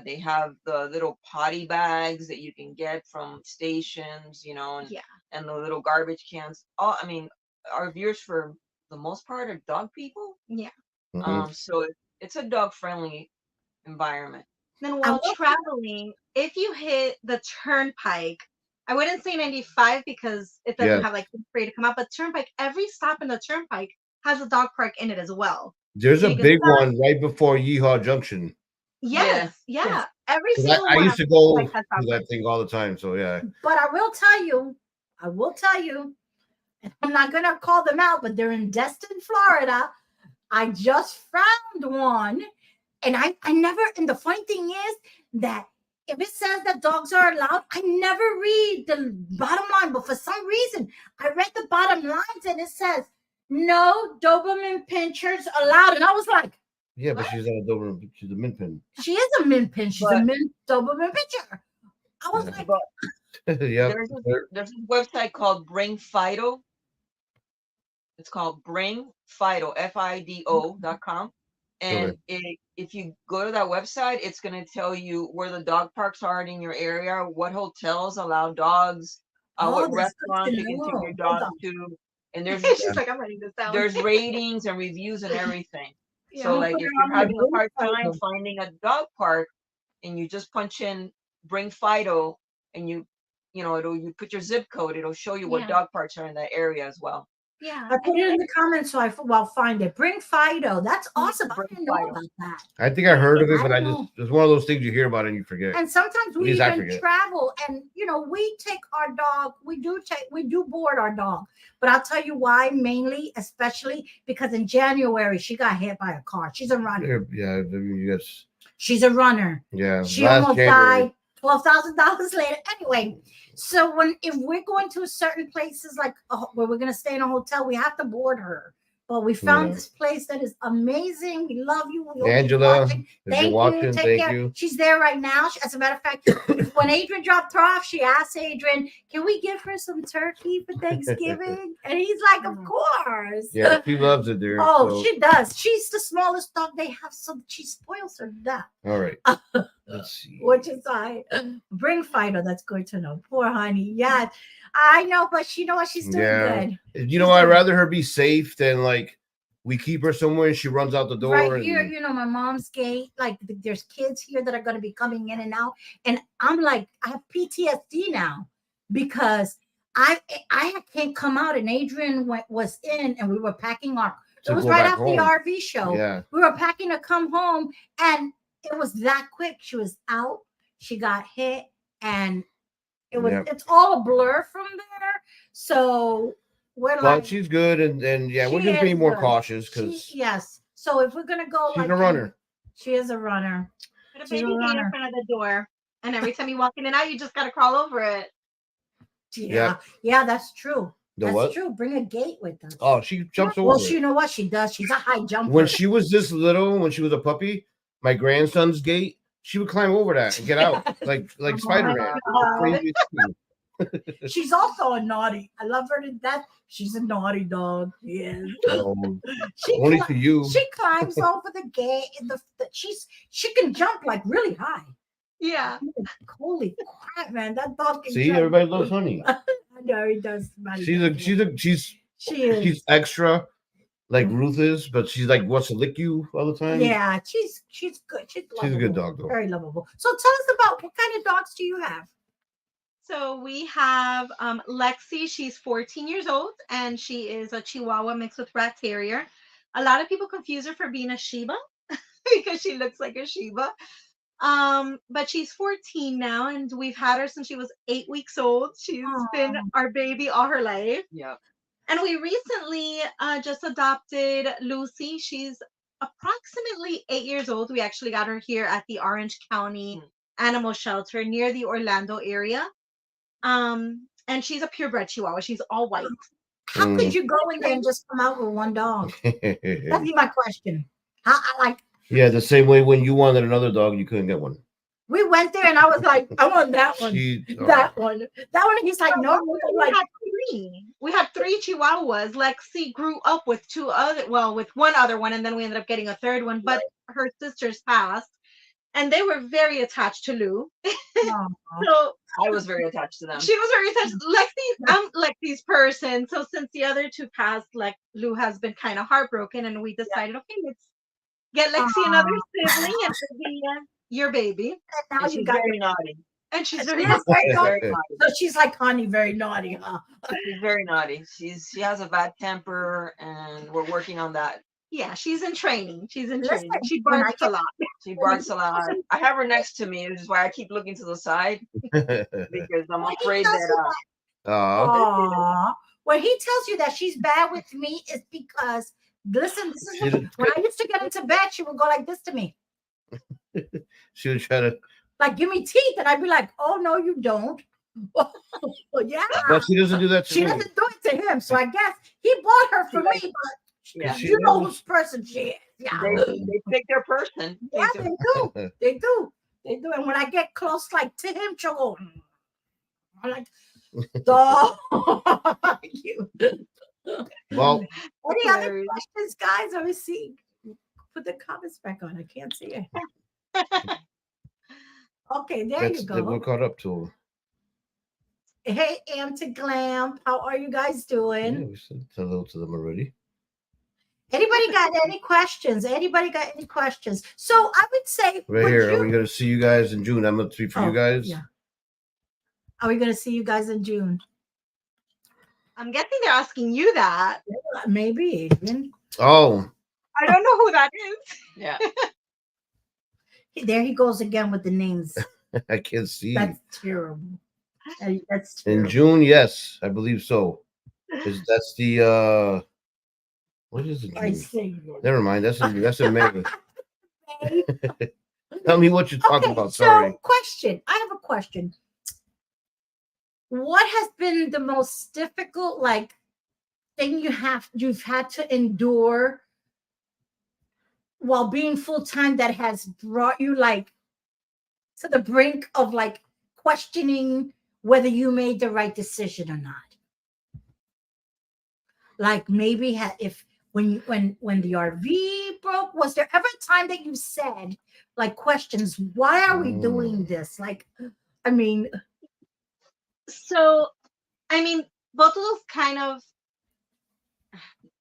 they have the little potty bags that you can get from stations, you know, Yeah. and the little garbage cans. All I mean, our viewers for the most part are dog people. Yeah. Mhm. So it's a dog friendly environment. Then I while will traveling, if you hit the turnpike, I wouldn't say 95 because it doesn't Yeah, have like free to come out, but turnpike, every stop in the turnpike has a dog park in it as well. there's So a you can big start. one right before Yeehaw Junction. Yes, Yes. yeah. Every 'Cause single I one used on to the go turnpike has to dog that parks. thing all the time. So yeah, but I will tell you, and I'm not going to call them out, but they're in Destin, Florida. I just found one. And I never, and the funny thing is that if it says that dogs are allowed, I never read the bottom line. But for some reason, I read the bottom lines and it says, no Doberman pinchers allowed. And I was like, yeah, but what? she's not a Doberman. She's a min pin. She is a min pin. She's a But min Doberman pincher. I was Yeah, like, but yep. there's a website called Bring Fido. It's called Bring Fido, FIDO.com. Okay. And if you go to that website, it's going to tell you where the dog parks are in your area, what hotels allow dogs, oh, what that's good restaurants to you can take know. your Hold dog on. to, and there's She's like, I'm writing this down. there's ratings and reviews and everything. Yeah. So I'm like put if it you're on the having a Bring hard time Fido. finding a dog park and you just punch in Bring Fido and you know you put your zip code, it'll show you what Yeah. dog parks are in that area as well. Yeah. I put it in the comments so I'll find it. Bring Fido. That's awesome. I Bring didn't know Fido. about that. I think I heard of it, I but I don't just know. it's one of those things you hear about and you forget. And sometimes At we least I even forget. travel and we take our dog, we do board our dog. But I'll tell you why, mainly, especially because in January she got hit by a car. She's a runner. Yeah, I mean, you guys. She's a runner. Yeah, She last almost January. died $12,000 later. Anyway, so if we're going to certain places like where we're going to stay in a hotel, we have to board her. But we found Yeah. this place that is amazing. We love you. We hope you're Angela, watching. if Thank you're watching, you. Take thank care. you. She's there right now. As a matter of fact, when Adrian dropped her off, she asked Adrian, "Can we give her some turkey for Thanksgiving?" And he's like, "Of course." Yeah, she loves it there. Oh, so. she does. She's the smallest dog they have, so she spoils her to death. All right. Let's see. Which is I Bring Fido. That's good to know. Poor honey. Yeah, I know, but you know what? She's doing Yeah. good. You know, I'd rather her be safe than like we keep her somewhere and she runs out the door. Right here, my mom's gate. Like there's kids here that are going to be coming in and out, and I'm like, I have PTSD now because I can't come out. And Adrian was in, and we were packing our. It was right after the RV show. Yeah. We were packing to come home, and it was that quick. She was out. She got hit, and it was. It's all a blur from there. So. But she's good, and yeah, we're just being more cautious because yes. So if we're gonna go, she's a runner. She is a runner. Put a baby gate in front of the door, and every time you walk in and out, you just gotta crawl over it. Yeah, yeah, that's true. That's true. Bring a gate with us. Oh, she jumps over. Well, you know what she does? She's a high jumper. When she was this little, when she was a puppy, my grandson's gate, she would climb over that and get out like Spider-Man. She's also a naughty. I love her to death. She's a naughty dog. Yeah. Only to you. She climbs over the gate. She can jump like really high. Yeah. Holy crap, man! That dog can See, jump. everybody loves Honey. I know he does. She's extra, like Ruth is, but she's like wants to lick you all the time. Yeah, she's good. She's a good dog, though. Very lovable. So tell us about what kind of dogs do you have? So we have Lexi. She's 14 years old, and she is a Chihuahua mixed with Rat Terrier. A lot of people confuse her for being a Shiba because she looks like a Shiba. But she's 14 now, and we've had her since she was 8 weeks old. She's been Aw. our baby all her life. Yeah. And we recently just adopted Lucy. She's approximately 8 years old. We actually got her here at the Orange County Animal Shelter near the Orlando area. And she's a purebred Chihuahua. She's all white. How could you go in there and just come out with one dog? That'd be my question. How, like, Yeah, the same way when you wanted another dog, you couldn't get one. we went there and I was like, I want that one. That one. That one. He's like, no. I'm like, We had three Chihuahuas. Lexi grew up with with one other one, and then we ended up getting a third one. But her sisters passed, and they were very attached to Lou. So I was very attached to them. she was very attached. I'm Lexi's person. So since the other two passed, Lou has been kind of heartbroken, and we decided, okay, let's get Lexi another sibling, and it'll be your baby. and now And you she's got very naughty. And she's She very is very naughty. Very naughty. So she's like Connie, very naughty, huh? She's very naughty. She has a bad temper, and we're working on that. yeah, she's in training. She's in Listen, training. She when I barks a lot. She barks a lot. I have her next to me, which is why I keep looking to the side because I'm When he afraid tells you that. Aw. When he tells you that she's bad with me, it's because listen, this is when I used to get into bed, she would go like this to me. She would try to, Like, give me teeth, and I'd be like, oh no, you don't. Well, yeah. but she doesn't do that to She me. doesn't do it to him. So I guess he bought her for me, but Yeah. She you know knows. whose person she is. Yeah. They pick their person. Yeah, they do. They do. They do. And when I get close, like to him, she'll go. I'm like, dog. You. Well, Any other questions, guys? Let me see. Put the comments back on. I can't see it. Okay, there you we're go. caught up to Hey, Am to Glam. How are you guys doing? them. Yeah, we said hello to them already. Anybody got any questions? Anybody got any questions? So I would say Right would here. you- Are we going to see you guys in June? I'm going to speak for Oh, you guys. yeah. Are we going to see you guys in June? I'm guessing they're asking you that. Maybe even. Oh, I don't know who that is. Yeah. There he goes again with the names. I can't see. That's terrible. That's In terrible. June, yes, I believe so. That's the what is it? I June? see. Never mind. That's in May. Tell me what you're talking about. Sorry. So, question. I have a question. What has been the most difficult, thing you've had to endure while being full time that has brought you to the brink of questioning whether you made the right decision or not? Like maybe if when the RV broke, was there ever a time that you said questions, why are we doing this? So, I mean, both of those kind of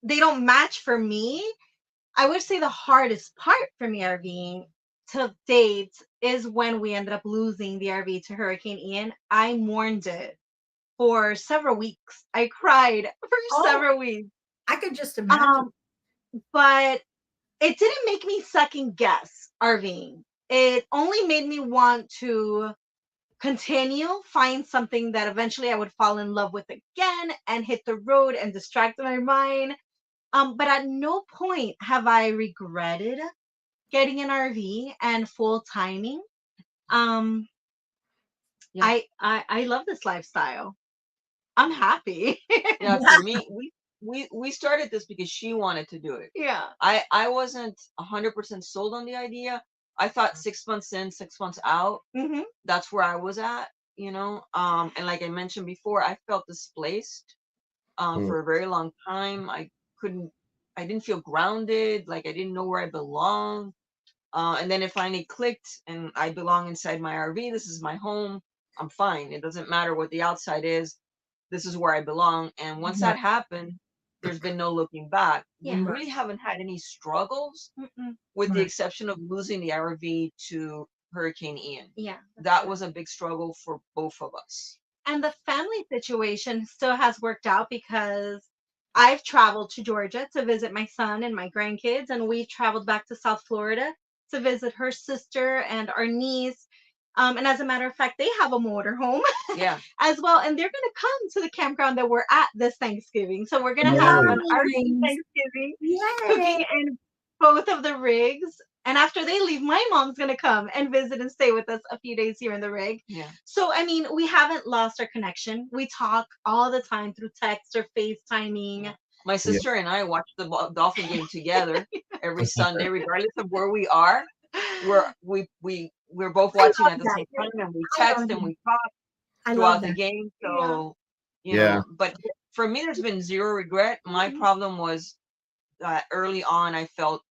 they don't match for me. I would say the hardest part for me RVing to date is when we ended up losing the RV to Hurricane Ian. I mourned it for several weeks. I cried for several weeks. I could just imagine. But it didn't make me second guess RVing. It only made me want to find something that eventually I would fall in love with again and hit the road and distract my mind. But at no point have I regretted getting an RV and full timing. Yeah. I love this lifestyle. I'm happy. Yeah, for me, we started this because she wanted to do it. Yeah. I wasn't 100% sold on the idea. I thought 6 months in, 6 months out. Mm-hmm. That's where I was at, and like I mentioned before, I felt displaced for a very long time. I didn't feel grounded, like I didn't know where I belonged. And then it finally clicked, and I belong inside my RV. This is my home. I'm fine. It doesn't matter what the outside is. This is where I belong. And once that happened, there's been no looking back. Yeah. We really haven't had any struggles, with the exception of losing the RV to Hurricane Ian. Yeah. That was a big struggle for both of us. And the family situation still has worked out because I've traveled to Georgia to visit my son and my grandkids, and we traveled back to South Florida to visit her sister and our niece. And as a matter of fact, they have a motorhome Yeah. as well, and they're gonna come to the campground that we're at this Thanksgiving. So we're gonna have Nice. an RV Nice. Thanksgiving, Yay. cooking in both of the rigs. And after they leave, my mom's gonna come and visit and stay with us a few days here in the rig. Yeah. So I mean, we haven't lost our connection. We talk all the time through text or FaceTiming. Yeah. My sister and I watch the Dolphin game together every Sunday, regardless of where we are. We're both watching love at the that. same time, and we I love text and that. we talk I love throughout the that. game. So you Yeah. know, but for me, there's been zero regret. My problem was early on, I felt,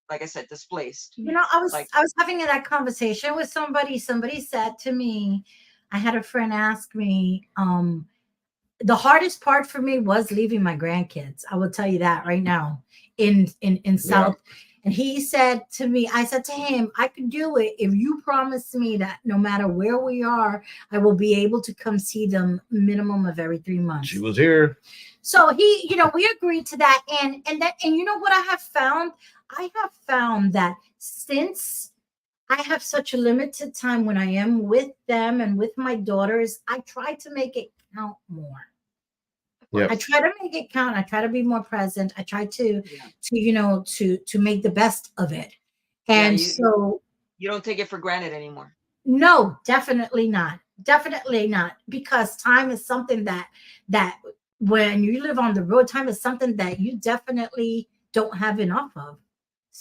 like I said, displaced. You know, I was Like, having that conversation with somebody. Somebody said to me, I had a friend ask me, the hardest part for me was leaving my grandkids. I will tell you that right now in South. And he said to me, I said to him, I could do it if you promise me that no matter where we are, I will be able to come see them minimum of every 3 months. She was here. So he, you know, we agreed to that. And you know what I have found? I have found that since I have such a limited time when I am with them and with my daughters, I try to make it count more. Yep. I try to make it count. I try to be more present. I try to make the best of it. And so you don't take it for granted anymore. no, definitely not. Definitely not. Because time is something that when you live on the road, time is something that you definitely don't have enough of.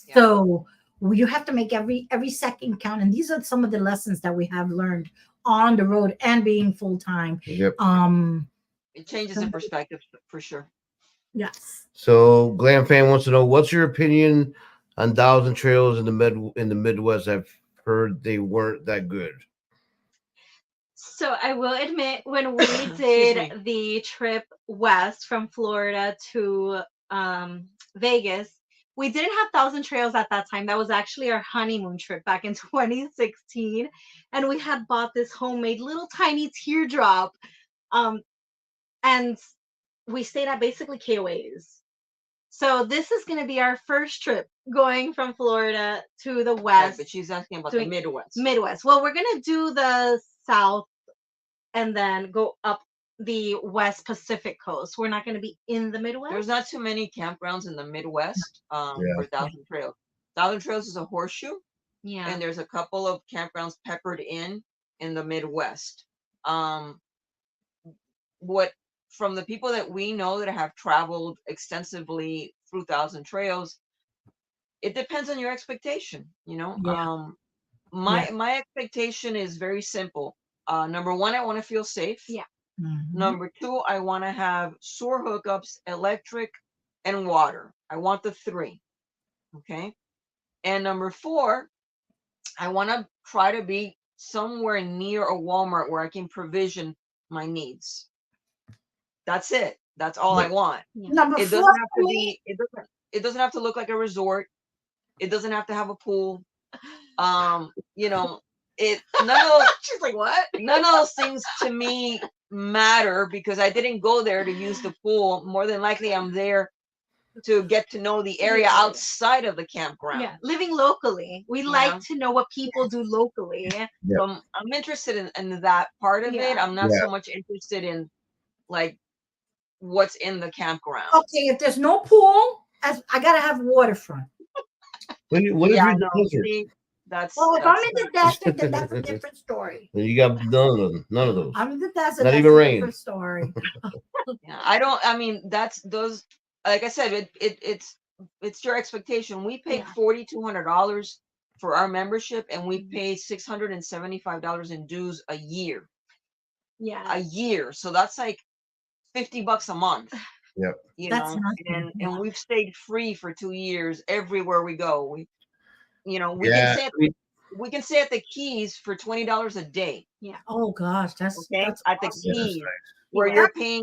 Yeah. So you have to make every second count. And these are some of the lessons that we have learned on the road and being full time. Yep. It changes in perspective for sure. Yes. So Glam fan wants to know, what's your opinion on Thousand Trails in the Midwest? I've heard they weren't that good. So I will admit, when we did the trip west from Florida to Vegas, we didn't have Thousand Trails at that time. That was actually our honeymoon trip back in 2016. And we had bought this homemade little tiny teardrop. And we stayed at basically KOAs. So this is going to be our first trip going from Florida to the west. Right, but she's asking about the Midwest. Midwest. Well, we're going to do the South and then go up the West Pacific coast. We're not going to be in the Midwest. There's not too many campgrounds in the Midwest for Thousand Trails. Thousand Trails is a horseshoe. Yeah. And there's a couple of campgrounds peppered in the Midwest. What from the people that we know that have traveled extensively through Thousand Trails, it depends on your expectation. You know, my expectation is very simple. Number one, I want to feel safe. Yeah. Mm-hmm. Number two, I want to have sewer hookups, electric, and water. I want the three. Okay. And number four, I want to try to be somewhere near a Walmart where I can provision my needs. That's it. That's all I want. Number It four doesn't have for to me, be. It doesn't have to look like a resort. It doesn't have to have a pool. You know, none of those. She's like, what? None of those things to me matter because I didn't go there to use the pool. More than likely, I'm there to get to know the area outside of the campground. Yeah, living locally. We like to know what people do locally. So I'm interested in that part of it. I'm not so much interested in like what's in the campground. okay, if there's no pool, I gotta have waterfront. What if you're in the desert? See, that's Well, if I'm in the desert, then that's a different story. Then you got none of those. I'm in the desert. Not that's even a rain. different story. yeah, I mean, that's those. Like I said, it's your expectation. We paid $4,200 for our membership, and we pay $675 in dues a year. Yeah, a year. So that's like $50 a month. Yep. You That's know, nothing. and we've stayed free for 2 years everywhere we go. We can stay at the Keys for $20 a day. Yeah. Oh gosh, that's Okay, that's at the awesome. Keys where you're paying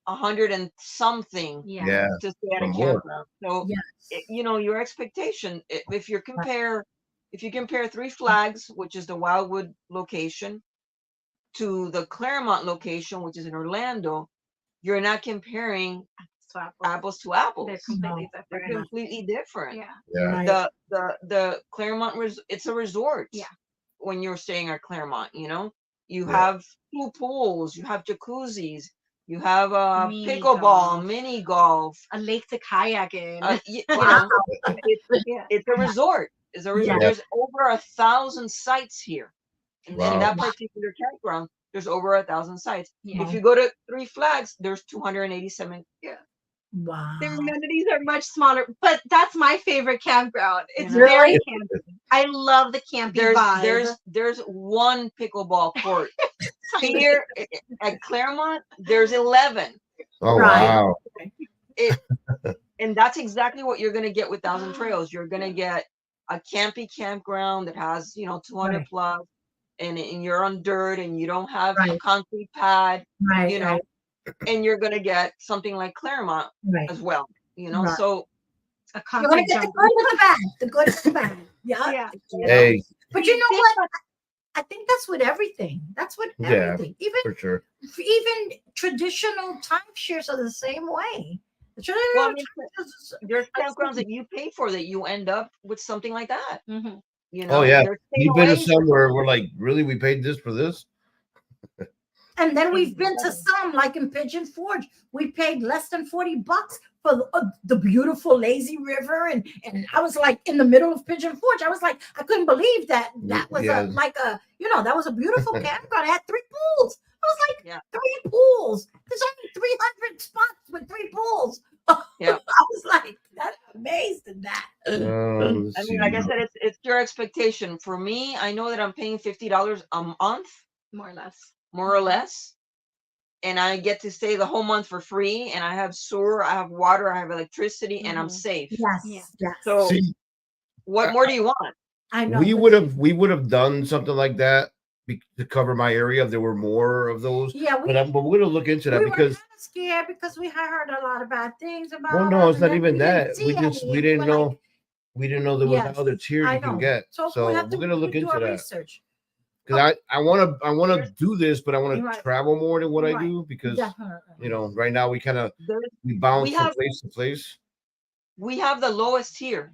$100 and something Yeah. to stay at a campground. So you know your expectation. If you compare Three Flags, which is the Wildwood location, to the Claremont location, which is in Orlando, you're not comparing to apples. apples to apples. They're completely They're different. completely different. Yeah. Yeah. Right. The Claremont it's a resort. Yeah. When you're staying at Claremont, you know, you Yeah. have 2 pools, you have jacuzzis, you have Mini pickleball, golf. mini golf. A lake to kayak in. You Wow. know, Yeah. it's a resort. It's a resort. Yeah. There's over 1,000 sites here. In Wow. that particular campground, there's over 1,000 sites. Yeah. If you go to Three Flags, there's 287. Wow. The amenities are much smaller, but that's my favorite campground. It's You know? very Really? campy. I love the campy vibe. There's one pickleball court. Here at Claremont, there's 11. Oh Right. wow. And that's exactly what you're gonna get with Thousand Trails. You're gonna get a campy campground that has, 200 Right. plus, and you're on dirt and you don't have a Right. concrete pad, Right. you know, and you're gonna get something like Claremont Right. as well, Right. So A You're gonna concrete get the jungle. good with the bad. The good with the bad. Yeah. Yeah. Hey, But you know Think what? about- I think that's with everything. That's with Yeah. everything. for sure. Even traditional timeshares are the same way. The traditional Well, I mean, timeshares- there's campgrounds that you pay for that you end up with something like that. Mhm. You know, Oh yeah. there's You've been to takeaways. somewhere we're like, really? We paid this for this? And then we've been to some, like in Pigeon Forge, we paid less than $40 for the beautiful lazy river, and I was like in the middle of Pigeon Forge. I was like, I couldn't believe that was Yeah. that was a beautiful campground. It had 3 pools. I was like, Yeah. 3 pools. There's only 300 spots with 3 pools. Yeah. I was like, that's amazed at that. Let's I mean, like I see. said, it's your expectation. For me, I know that I'm paying $50 a month, More or less. more or less, and I get to stay the whole month for free. And I have sewer, I have water, I have electricity, and I'm Mhm. safe. Yes, Yeah. yes. So, See, what more do you want? I know. we but- would have done something like that to cover my area if there were more of those. Yeah, But we're gonna look into that we were because kind of scared because we had heard a lot of bad things about. well, no, them, it's and not then even we didn't that. see We any, didn't and know we're like, we didn't know there was Yes, other tiers I you can know. get. So, So we have to we're gonna look do into our that. research. Because I wanna do this, but I want Right. to travel more than what I Right. do because Definitely. right now we There's- bounce We from have- place to place. We have the lowest tier.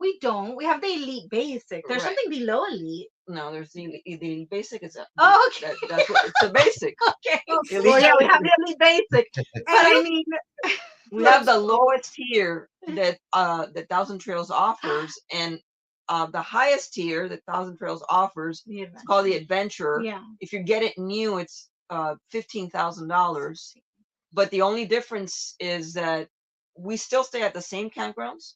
We don't. We have the elite basic. There's Right. something below elite. No, there's the basic is Oh, okay. that's what it's the basic. Okay. Elite Well, yeah, we basic. have the elite basic. But I mean, We have the lowest tier that Thousand Trails offers, and the highest tier that Thousand Trails offers, the it's called the Adventure. Yeah. If you get it new, it's $15,000. But the only difference is that we still stay at the same campgrounds.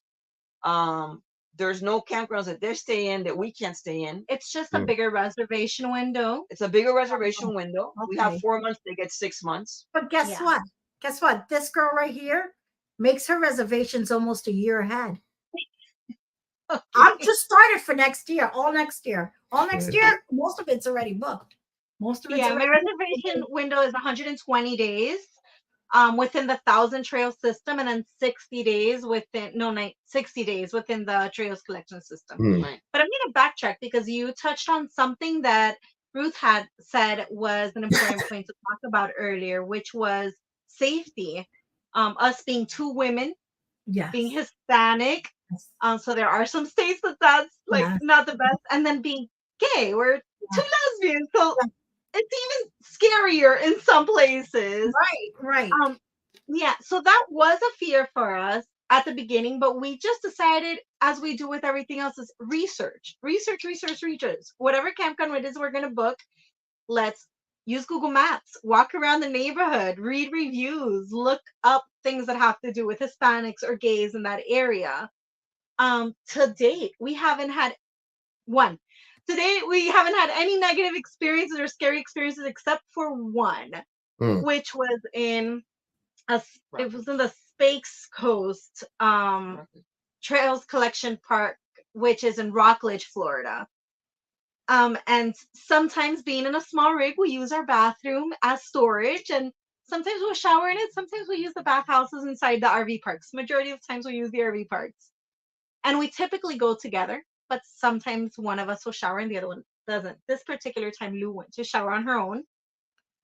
There's no campgrounds that they stay in that we can't stay in. It's just a bigger reservation window. It's a bigger reservation window. We have Okay. 4 months, they get 6 months. But guess Yeah. what? Guess what? This girl right here makes her reservations almost a year ahead. I'm just started for next year, all next year. All next year, most of it's already booked. Most of it's Yeah, my already reservation window is 120 days within the Thousand Trails system, and then 60 days within 60 days within the Trails collection system. Hmm. Right. But I'm going to backtrack because you touched on something that Ruth had said was an important point to talk about earlier, which was safety. Us being 2 women, Yes. being Hispanic. Yes. So there are some states that's like Yes. not the best, and then being gay, we're 2 lesbians, so it's even scarier in some places. Right. Yeah, so that was a fear for us at the beginning, but we just decided, as we do with everything else, is research. Whatever campground it is we're gonna book, let's use Google Maps, walk around the neighborhood, read reviews, look up things that have to do with Hispanics or gays in that area. To date, we haven't had any negative experiences or scary experiences except for one, which was in it was in the Space Coast Trails Collection Park, which is in Rockledge, Florida. And sometimes being in a small rig, we use our bathroom as storage, and sometimes we'll shower in it. Sometimes we use the bathhouses inside the RV parks. Majority of times we use the RV parks. And we typically go together, but sometimes one of us will shower and the other one doesn't. This particular time, Lou went to shower on her own.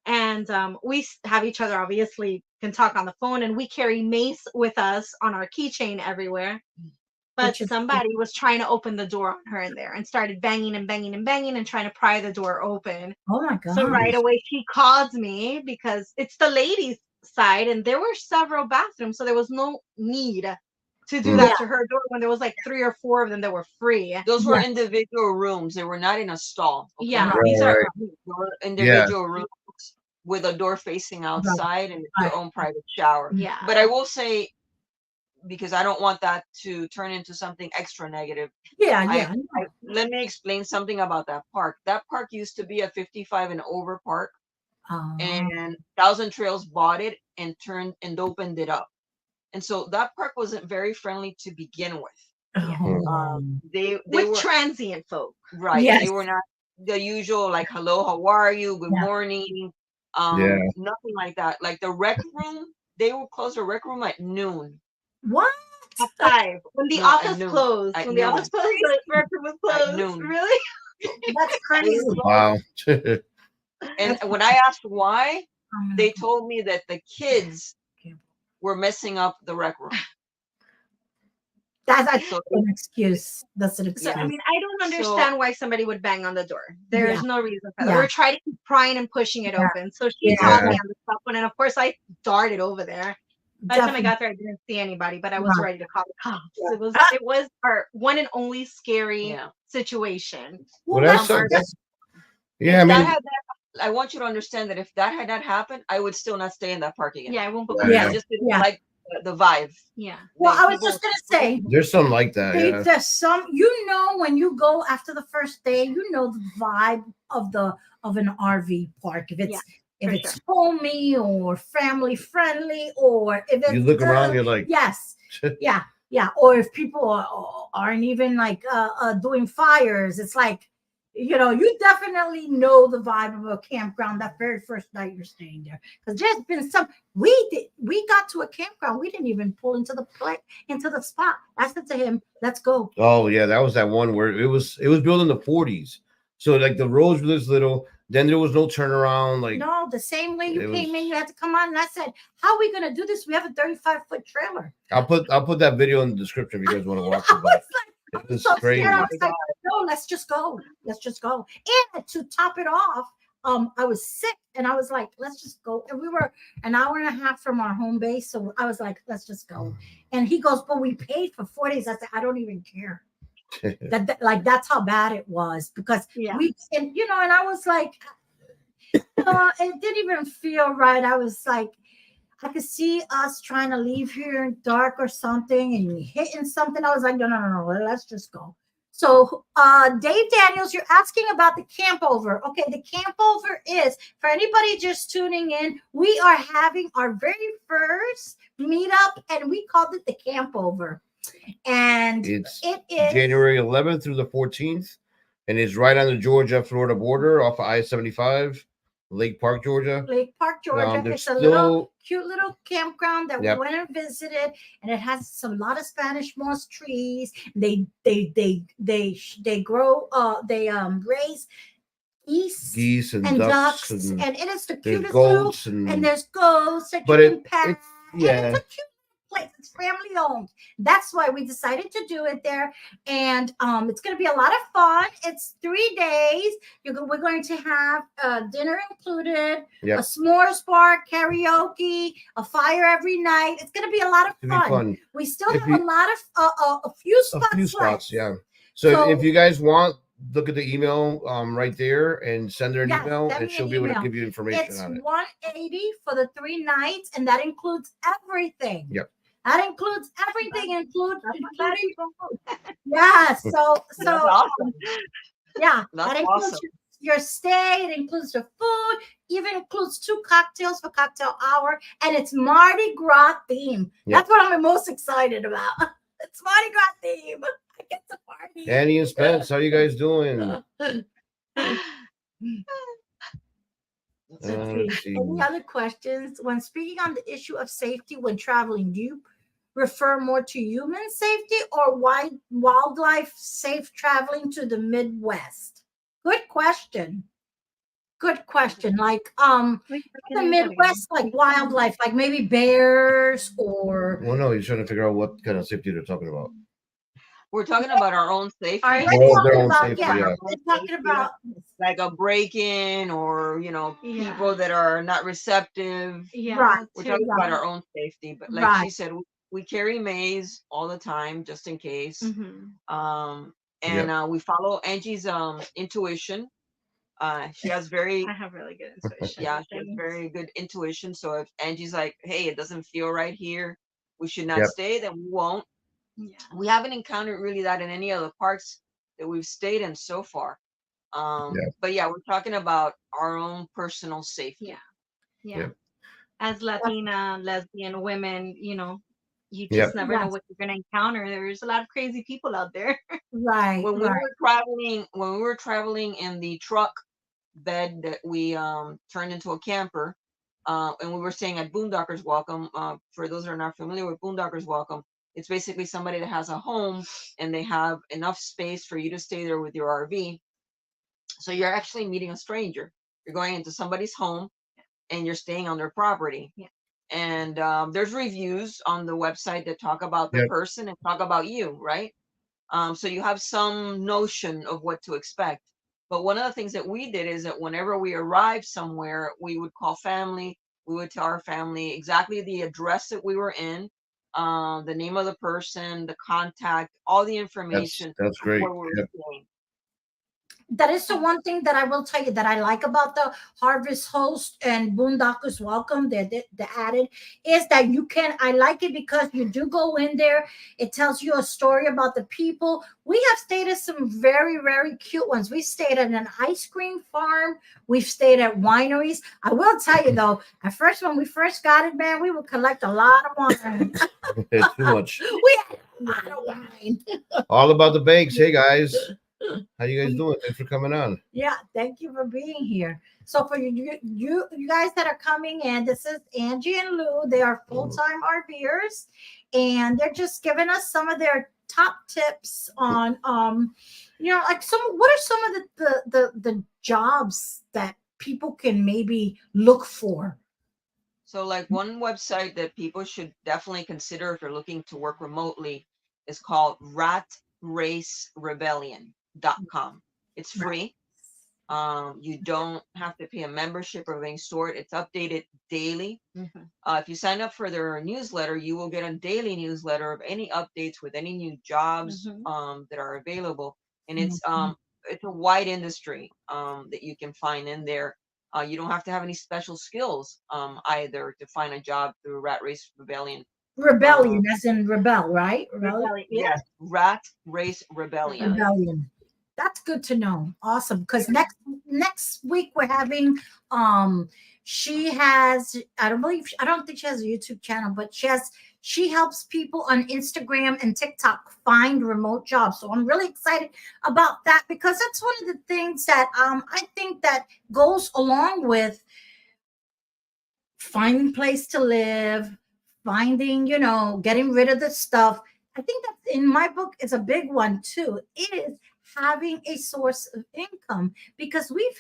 And we have each other obviously can talk on the phone, and we carry mace with us on our keychain everywhere. But Which is- somebody was trying to open the door on her in there and started banging and banging and banging and trying to pry the door open. Oh my God. So right away she calls me because it's the ladies' side and there were several bathrooms, so there was no need to do that to her door when there was like 3 or 4 of them that were free. Those were individual rooms. They were not in a stall. Okay? Yeah, Right, these are right. They were individual rooms with a door facing outside and your own private shower. yeah. But I will say, because I don't want that to turn into something extra negative. Yeah. Let me explain something about that park. That park used to be a 55 and over park, and Thousand Trails bought it and opened it up. And so that park wasn't very friendly to begin with. They with were transient folk. right. Yes. They were not the usual like hello, how are you, good morning, nothing like that. Like the rec room, they would close the rec room at noon. What? At 5 when the office closed. At When the office closed, the rec room was closed. At noon. Really? That's crazy. Wow. And when I asked why, they told me that the kids were messing up the rec room. That's an excuse. That's an excuse. So, I mean, I don't understand why somebody would bang on the door. There's no reason for that. We're trying to keep prying and pushing it open. So she called me on the cell phone, and of course I darted over there. By the time I got there, I didn't see anybody, but I was ready to call the cops. It was our one and only scary situation. Well, that's I mean, I want you to understand that if that had not happened, I would still not stay in that park again. Yeah, I won't go back. I just didn't like the vibe. Yeah. Well, I was just gonna say there's something like that. there's some, when you go after the first day, the vibe of an RV park. If it's homey or family friendly, or if it's, you look around, you're like, or if people aren't even like doing fires, it's like, you definitely know the vibe of a campground that very first night you're staying there. Because there's been we got to a campground, we didn't even pull into the spot. I said to him, let's go. Oh yeah, that was that one where it was built in the 40s, so like the roads were this little. Then there was no turnaround. Like no, the same way you came in, you had to come on. And I said, "How are we gonna do this? We have a 35-foot trailer." I'll put that video in the description if you guys want to watch it. I was so crazy. scared. I was like, "No, let's just go. Let's just go." And to top it off, I was sick, and I was like, "Let's just go." And we were an hour and a half from our home base, so I was like, "Let's just go." And he goes, "But we paid for 4 days." I said, "I don't even care." Like that's how bad it was, because and I was like, it didn't even feel right. I was like, I could see us trying to leave here in dark or something and hitting something. I was like, no, let's just go. So Dave Daniels, you're asking about the campover. Okay, the campover is, for anybody just tuning in, we are having our very first meetup, and we called it the campover. And it is January 11th through the 14th, and it's right on the Georgia-Florida border off of I-75, Lake Park, Georgia. It's a cute little campground that we went and visited, and it has a lot of Spanish moss trees. They grow raise geese and ducks, and it is the cutest goats and there's goats that you can pet. It's a cute place. It's family owned. That's why we decided to do it there, and it's going to be a lot of fun. It's 3 days. We're going to have dinner included, a s'mores bar, karaoke, a fire every night. It's going to be a lot of fun. We still have a lot of a few spots. So if you guys want, look at the email right there and send her an email, and she'll be able to give you information on it. It's $180 for the 3 nights, and that includes everything. That includes everything, including So that's awesome. That includes awesome. your stay. It includes the food. Even includes 2 cocktails for cocktail hour, and it's Mardi Gras theme. That's what I'm most excited about. It's Mardi Gras theme. I get to party. Annie and Spence, how you guys doing? Any other questions? When speaking on the issue of safety when traveling, do you refer more to human safety or wildlife safe traveling to the Midwest? Good question. good question. Like Wait, in the Midwest, like wildlife, like maybe bears or Well, no, he's trying to figure out what kind of safety they're talking about. We're talking about our own safety. Our- More of their own about, safety, yeah, yeah. they're talking about Like a break-in, or people that are not receptive. Yeah. Right. We're to- talking Yeah. about our own safety. But like Right. she said, we carry maze all the time just in case. Mhm. And we follow Angie's intuition. She has very I have really good intuition. yeah, she has very good intuition. So if Angie's like, hey, it doesn't feel right here, we should not Yep. stay, then we won't. Yeah. We haven't encountered really that in any other parks that we've stayed in so far. But yeah, we're talking about our own personal safety. Yeah. Yeah. Yep. As Latina, lesbian women, you just Yep. never know Yes. what you're gonna encounter. There's a lot of crazy people out there. right. When we Right. were traveling in the truck bed that we turned into a camper, and we were staying at Boondockers Welcome. For those that are not familiar with Boondockers Welcome, it's basically somebody that has a home and they have enough space for you to stay there with your RV. So you're actually meeting a stranger. You're going into somebody's home and you're staying on their property. Yeah. And there's reviews on the website that talk about the Yep. person and talk about you, right? So you have some notion of what to expect. But one of the things that we did is that whenever we arrived somewhere, we would call family. We would tell our family exactly the address that we were in, the name of the person, the contact, all the information That's of great. where we were Yep. staying. That is the one thing that I will tell you that I like about the Harvest Host and Boondockers Welcome. They added is that you can. I like it because you do go in there. It tells you a story about the people. We have stayed at some very, very cute ones. We stayed at an ice cream farm. We've stayed at wineries. I will tell you though, at first when we first got it, man, we would collect a lot of wine. It's too much. We had a lot of wine. All about the banks. Hey guys, how you guys doing? Thanks for coming on. Yeah, thank you for being here. So for you guys that are coming in, this is Angie and Lou. They are full-time RVers, and they're just giving us some of their top tips on like what are some of the jobs that people can maybe look for. So like one website that people should definitely consider if you're looking to work remotely is called ratracerebellion.com. It's free. You don't have to pay a membership or any sort. It's updated daily. If you sign up for their newsletter, you will get a daily newsletter of any updates with any new jobs that are available. And it's a wide industry that you can find in there. You don't have to have any special skills either to find a job through Rat Race Rebellion. Rebellion, as in rebel, right? Rebellion. Yes, Rat Race Rebellion. Rebellion. That's good to know. Awesome. Because next week we're having she has I don't think she has a YouTube channel, but she helps people on Instagram and TikTok find remote jobs. So I'm really excited about that because that's one of the things that I think that goes along with finding place to live, finding, getting rid of the stuff. I think that in my book is a big one too. It is having a source of income because we've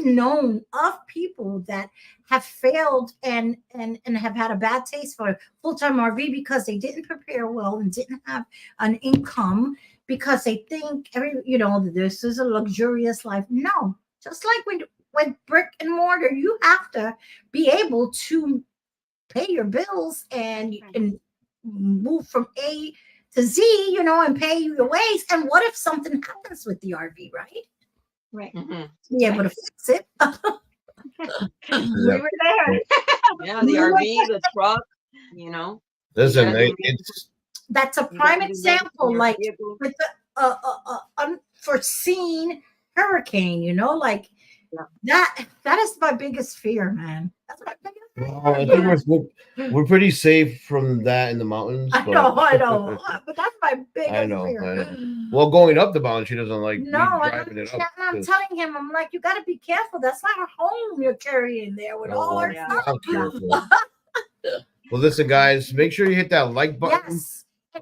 known of people that have failed and have had a bad taste for full-time RV because they didn't prepare well and didn't have an income because they think this is a luxurious life. No, just like with brick and mortar, you have to be able to pay your bills and move from A to Z, and pay your ways. And what if something happens with the RV, right? Right. Be able to fix it. We were there. Yeah, the RV, the truck, Listen, that's a prime example, like with the unforeseen hurricane, that is my biggest fear, man. That's my biggest fear. Well, I think we're pretty safe from that in the mountains. I know. But that's my biggest I know. fear. Well, going up the mountain, she doesn't like driving it up. I'm telling him, I'm like, you got to be careful. That's not a home you're carrying there with all our stuff. Well, listen, guys, make sure you hit that like button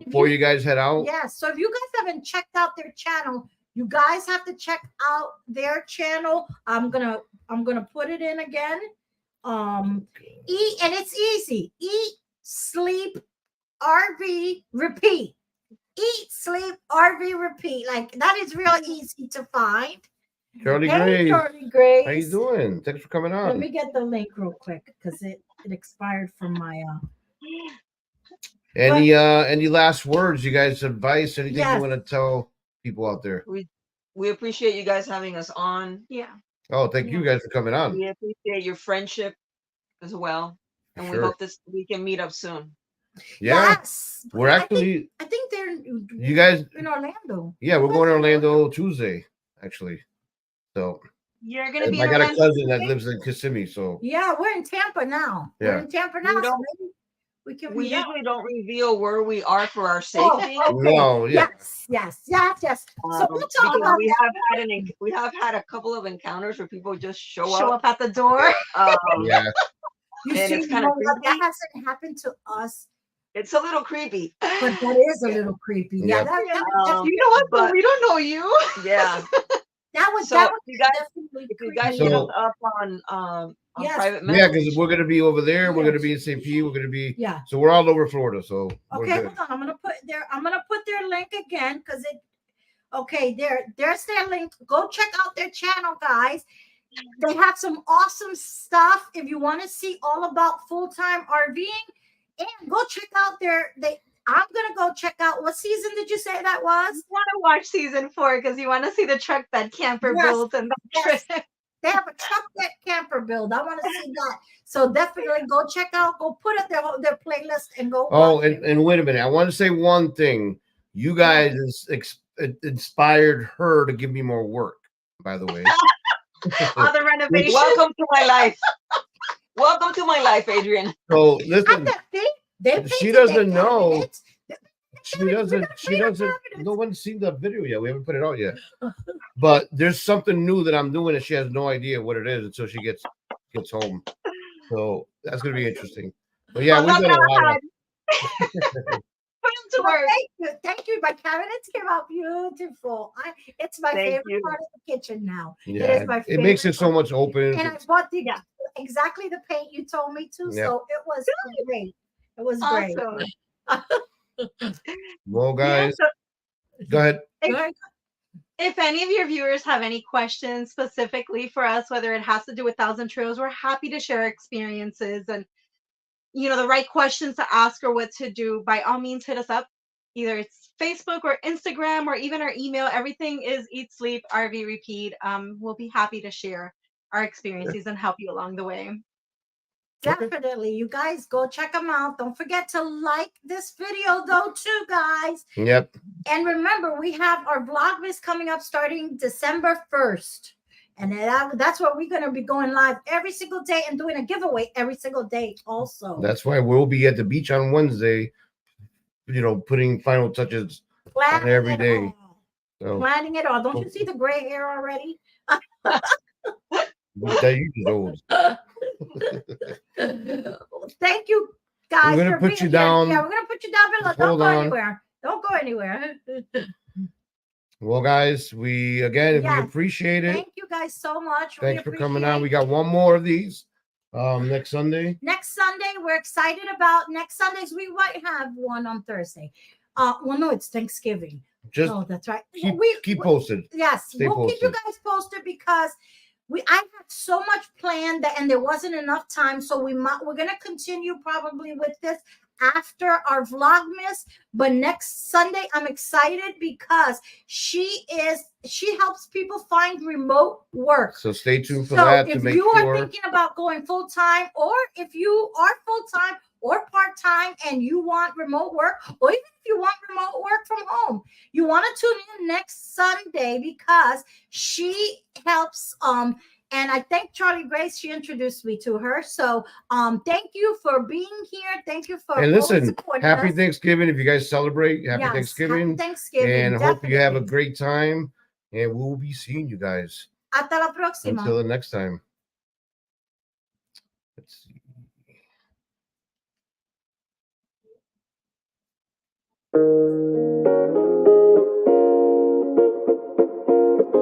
before you guys head out. Yes. So if you guys haven't checked out their channel, You guys have to check out their channel. I'm gonna put it in again. Eat, and it's easy. Eat, sleep, RV, repeat. Eat, sleep, RV, repeat. Like that is real easy to find. Charlie Hey, Grace. Charlie Grace. How you doing? Thanks for coming Let on. me get the link real quick because it expired from my Any last words, you guys, advice, anything Yes. you want to tell people out there? We appreciate you guys having us on. Yeah. Oh, thank you guys for coming on. We appreciate your friendship as well, and we Sure. hope we can meet up soon. Yeah, Yes. we're actually. I think they're You guys in Orlando. Yeah, we're going to Orlando Tuesday, actually. So You're gonna be. I in got a Orlando cousin that today? lives in Kissimmee, so Yeah, we're in Tampa now. Yeah. We're in Tampa now. We So don't- maybe we can We meet up. usually don't reveal where we are for our Oh, safety. okay. No, yeah. Yes. So we'll talk because about we that. have had a couple of encounters where people just show Show up. up at the door. Yeah. You and see, it's you kinda know what? That creepy. hasn't happened to us, It's a little creepy. but that is a little creepy. Yeah, Yep. You know what? But But- we don't know you. Yeah. that was So definitely you guys, definitely if you creepy. guys So- hit us up on Yes. private Yeah, message, because we're gonna be over there. We're Yes. gonna be in St. Pete. We're gonna be Yeah. so we're all over Florida. So we're Okay, good. hold on. I'm gonna put their link again because it. Okay, there's their link. Go check out their channel, guys. They have some awesome stuff. If you want to see all about full-time RVing, and go check out I'm gonna go check out. What season did you say that was? You want to watch season 4 because you want to see the truck bed camper Yes, built and the yes. trip. They have a truck bed camper build. I want to see that. So definitely go check out. Go put it their playlist and go. Oh, watch it. and wait a minute. I want to say one thing. You guys inspired her to give me more work, by the way. All the renovations. welcome to my life. Welcome to my life, Adrian. So I listen, bet they she painted doesn't their know. cabinets. She doesn't. cabinets. No one's seen the video yet. We haven't put it out yet. But there's something new that I'm doing, and she has no idea what it is until she gets home. So that's gonna be interesting. But yeah, I'm we not got a gonna lot of. Put them to Well, work. thank you. My cabinets came out beautiful. It's my Thank favorite you. part of the kitchen now. Yeah, my it makes favorite it so much open. And I bought exactly the paint you told me to. Yeah. So it was great. It was great. Awesome. Well, guys, Yeah, go ahead. if any of your viewers have any questions specifically for us, whether it has to do with Thousand Trails, we're happy to share experiences and the right questions to ask or what to do. By all means, hit us up. Either it's Facebook or Instagram or even our email. Everything is Eat, Sleep, RV, Repeat. We'll be happy to share our experiences and help you along the way. Definitely. You guys go check them out. Don't forget to like this video though too, guys. Yep. And remember, we have our Vlogmas coming up starting December 1st. And that's where we're going to be going live every single day and doing a giveaway every single day also. That's why we'll be at the beach on Wednesday, putting final touches on every day. So Planning it all. Don't you see the gray hair already? you just old. Thank you, guys. We're gonna for put being you here. down. Yeah, we're going to put you down below. Don't Hold go on. anywhere. Don't go anywhere. Well, guys, we appreciate it. Thank you guys so much. Thanks We for coming on. We appreciate got one more of these next Sunday. next Sunday. We're excited about next Sundays. We might have one on Thursday. Well, no, it's Thanksgiving. Just Oh, that's right. keep posted. Yes, Stay we'll keep you posted. guys posted because I had so much planned and there wasn't enough time. So we're gonna continue probably with this after our Vlogmas. But next Sunday, I'm excited because she helps people find remote work. So stay tuned for So that to if make you are sure. thinking about going full time, or if you are full time or part time and you want remote work, or even if you want remote work from home, you want to tune in next Sunday because she helps. And I thank Charlie Grace. She introduced me to her. So thank you for being here. Thank you for And listen, supporting happy us. Thanksgiving. If you guys celebrate, happy Yes, Thanksgiving. Happy Thanksgiving. And hope you have a definitely. great time. And we'll be seeing you guys Hasta la próxima. until the next time. Let's see.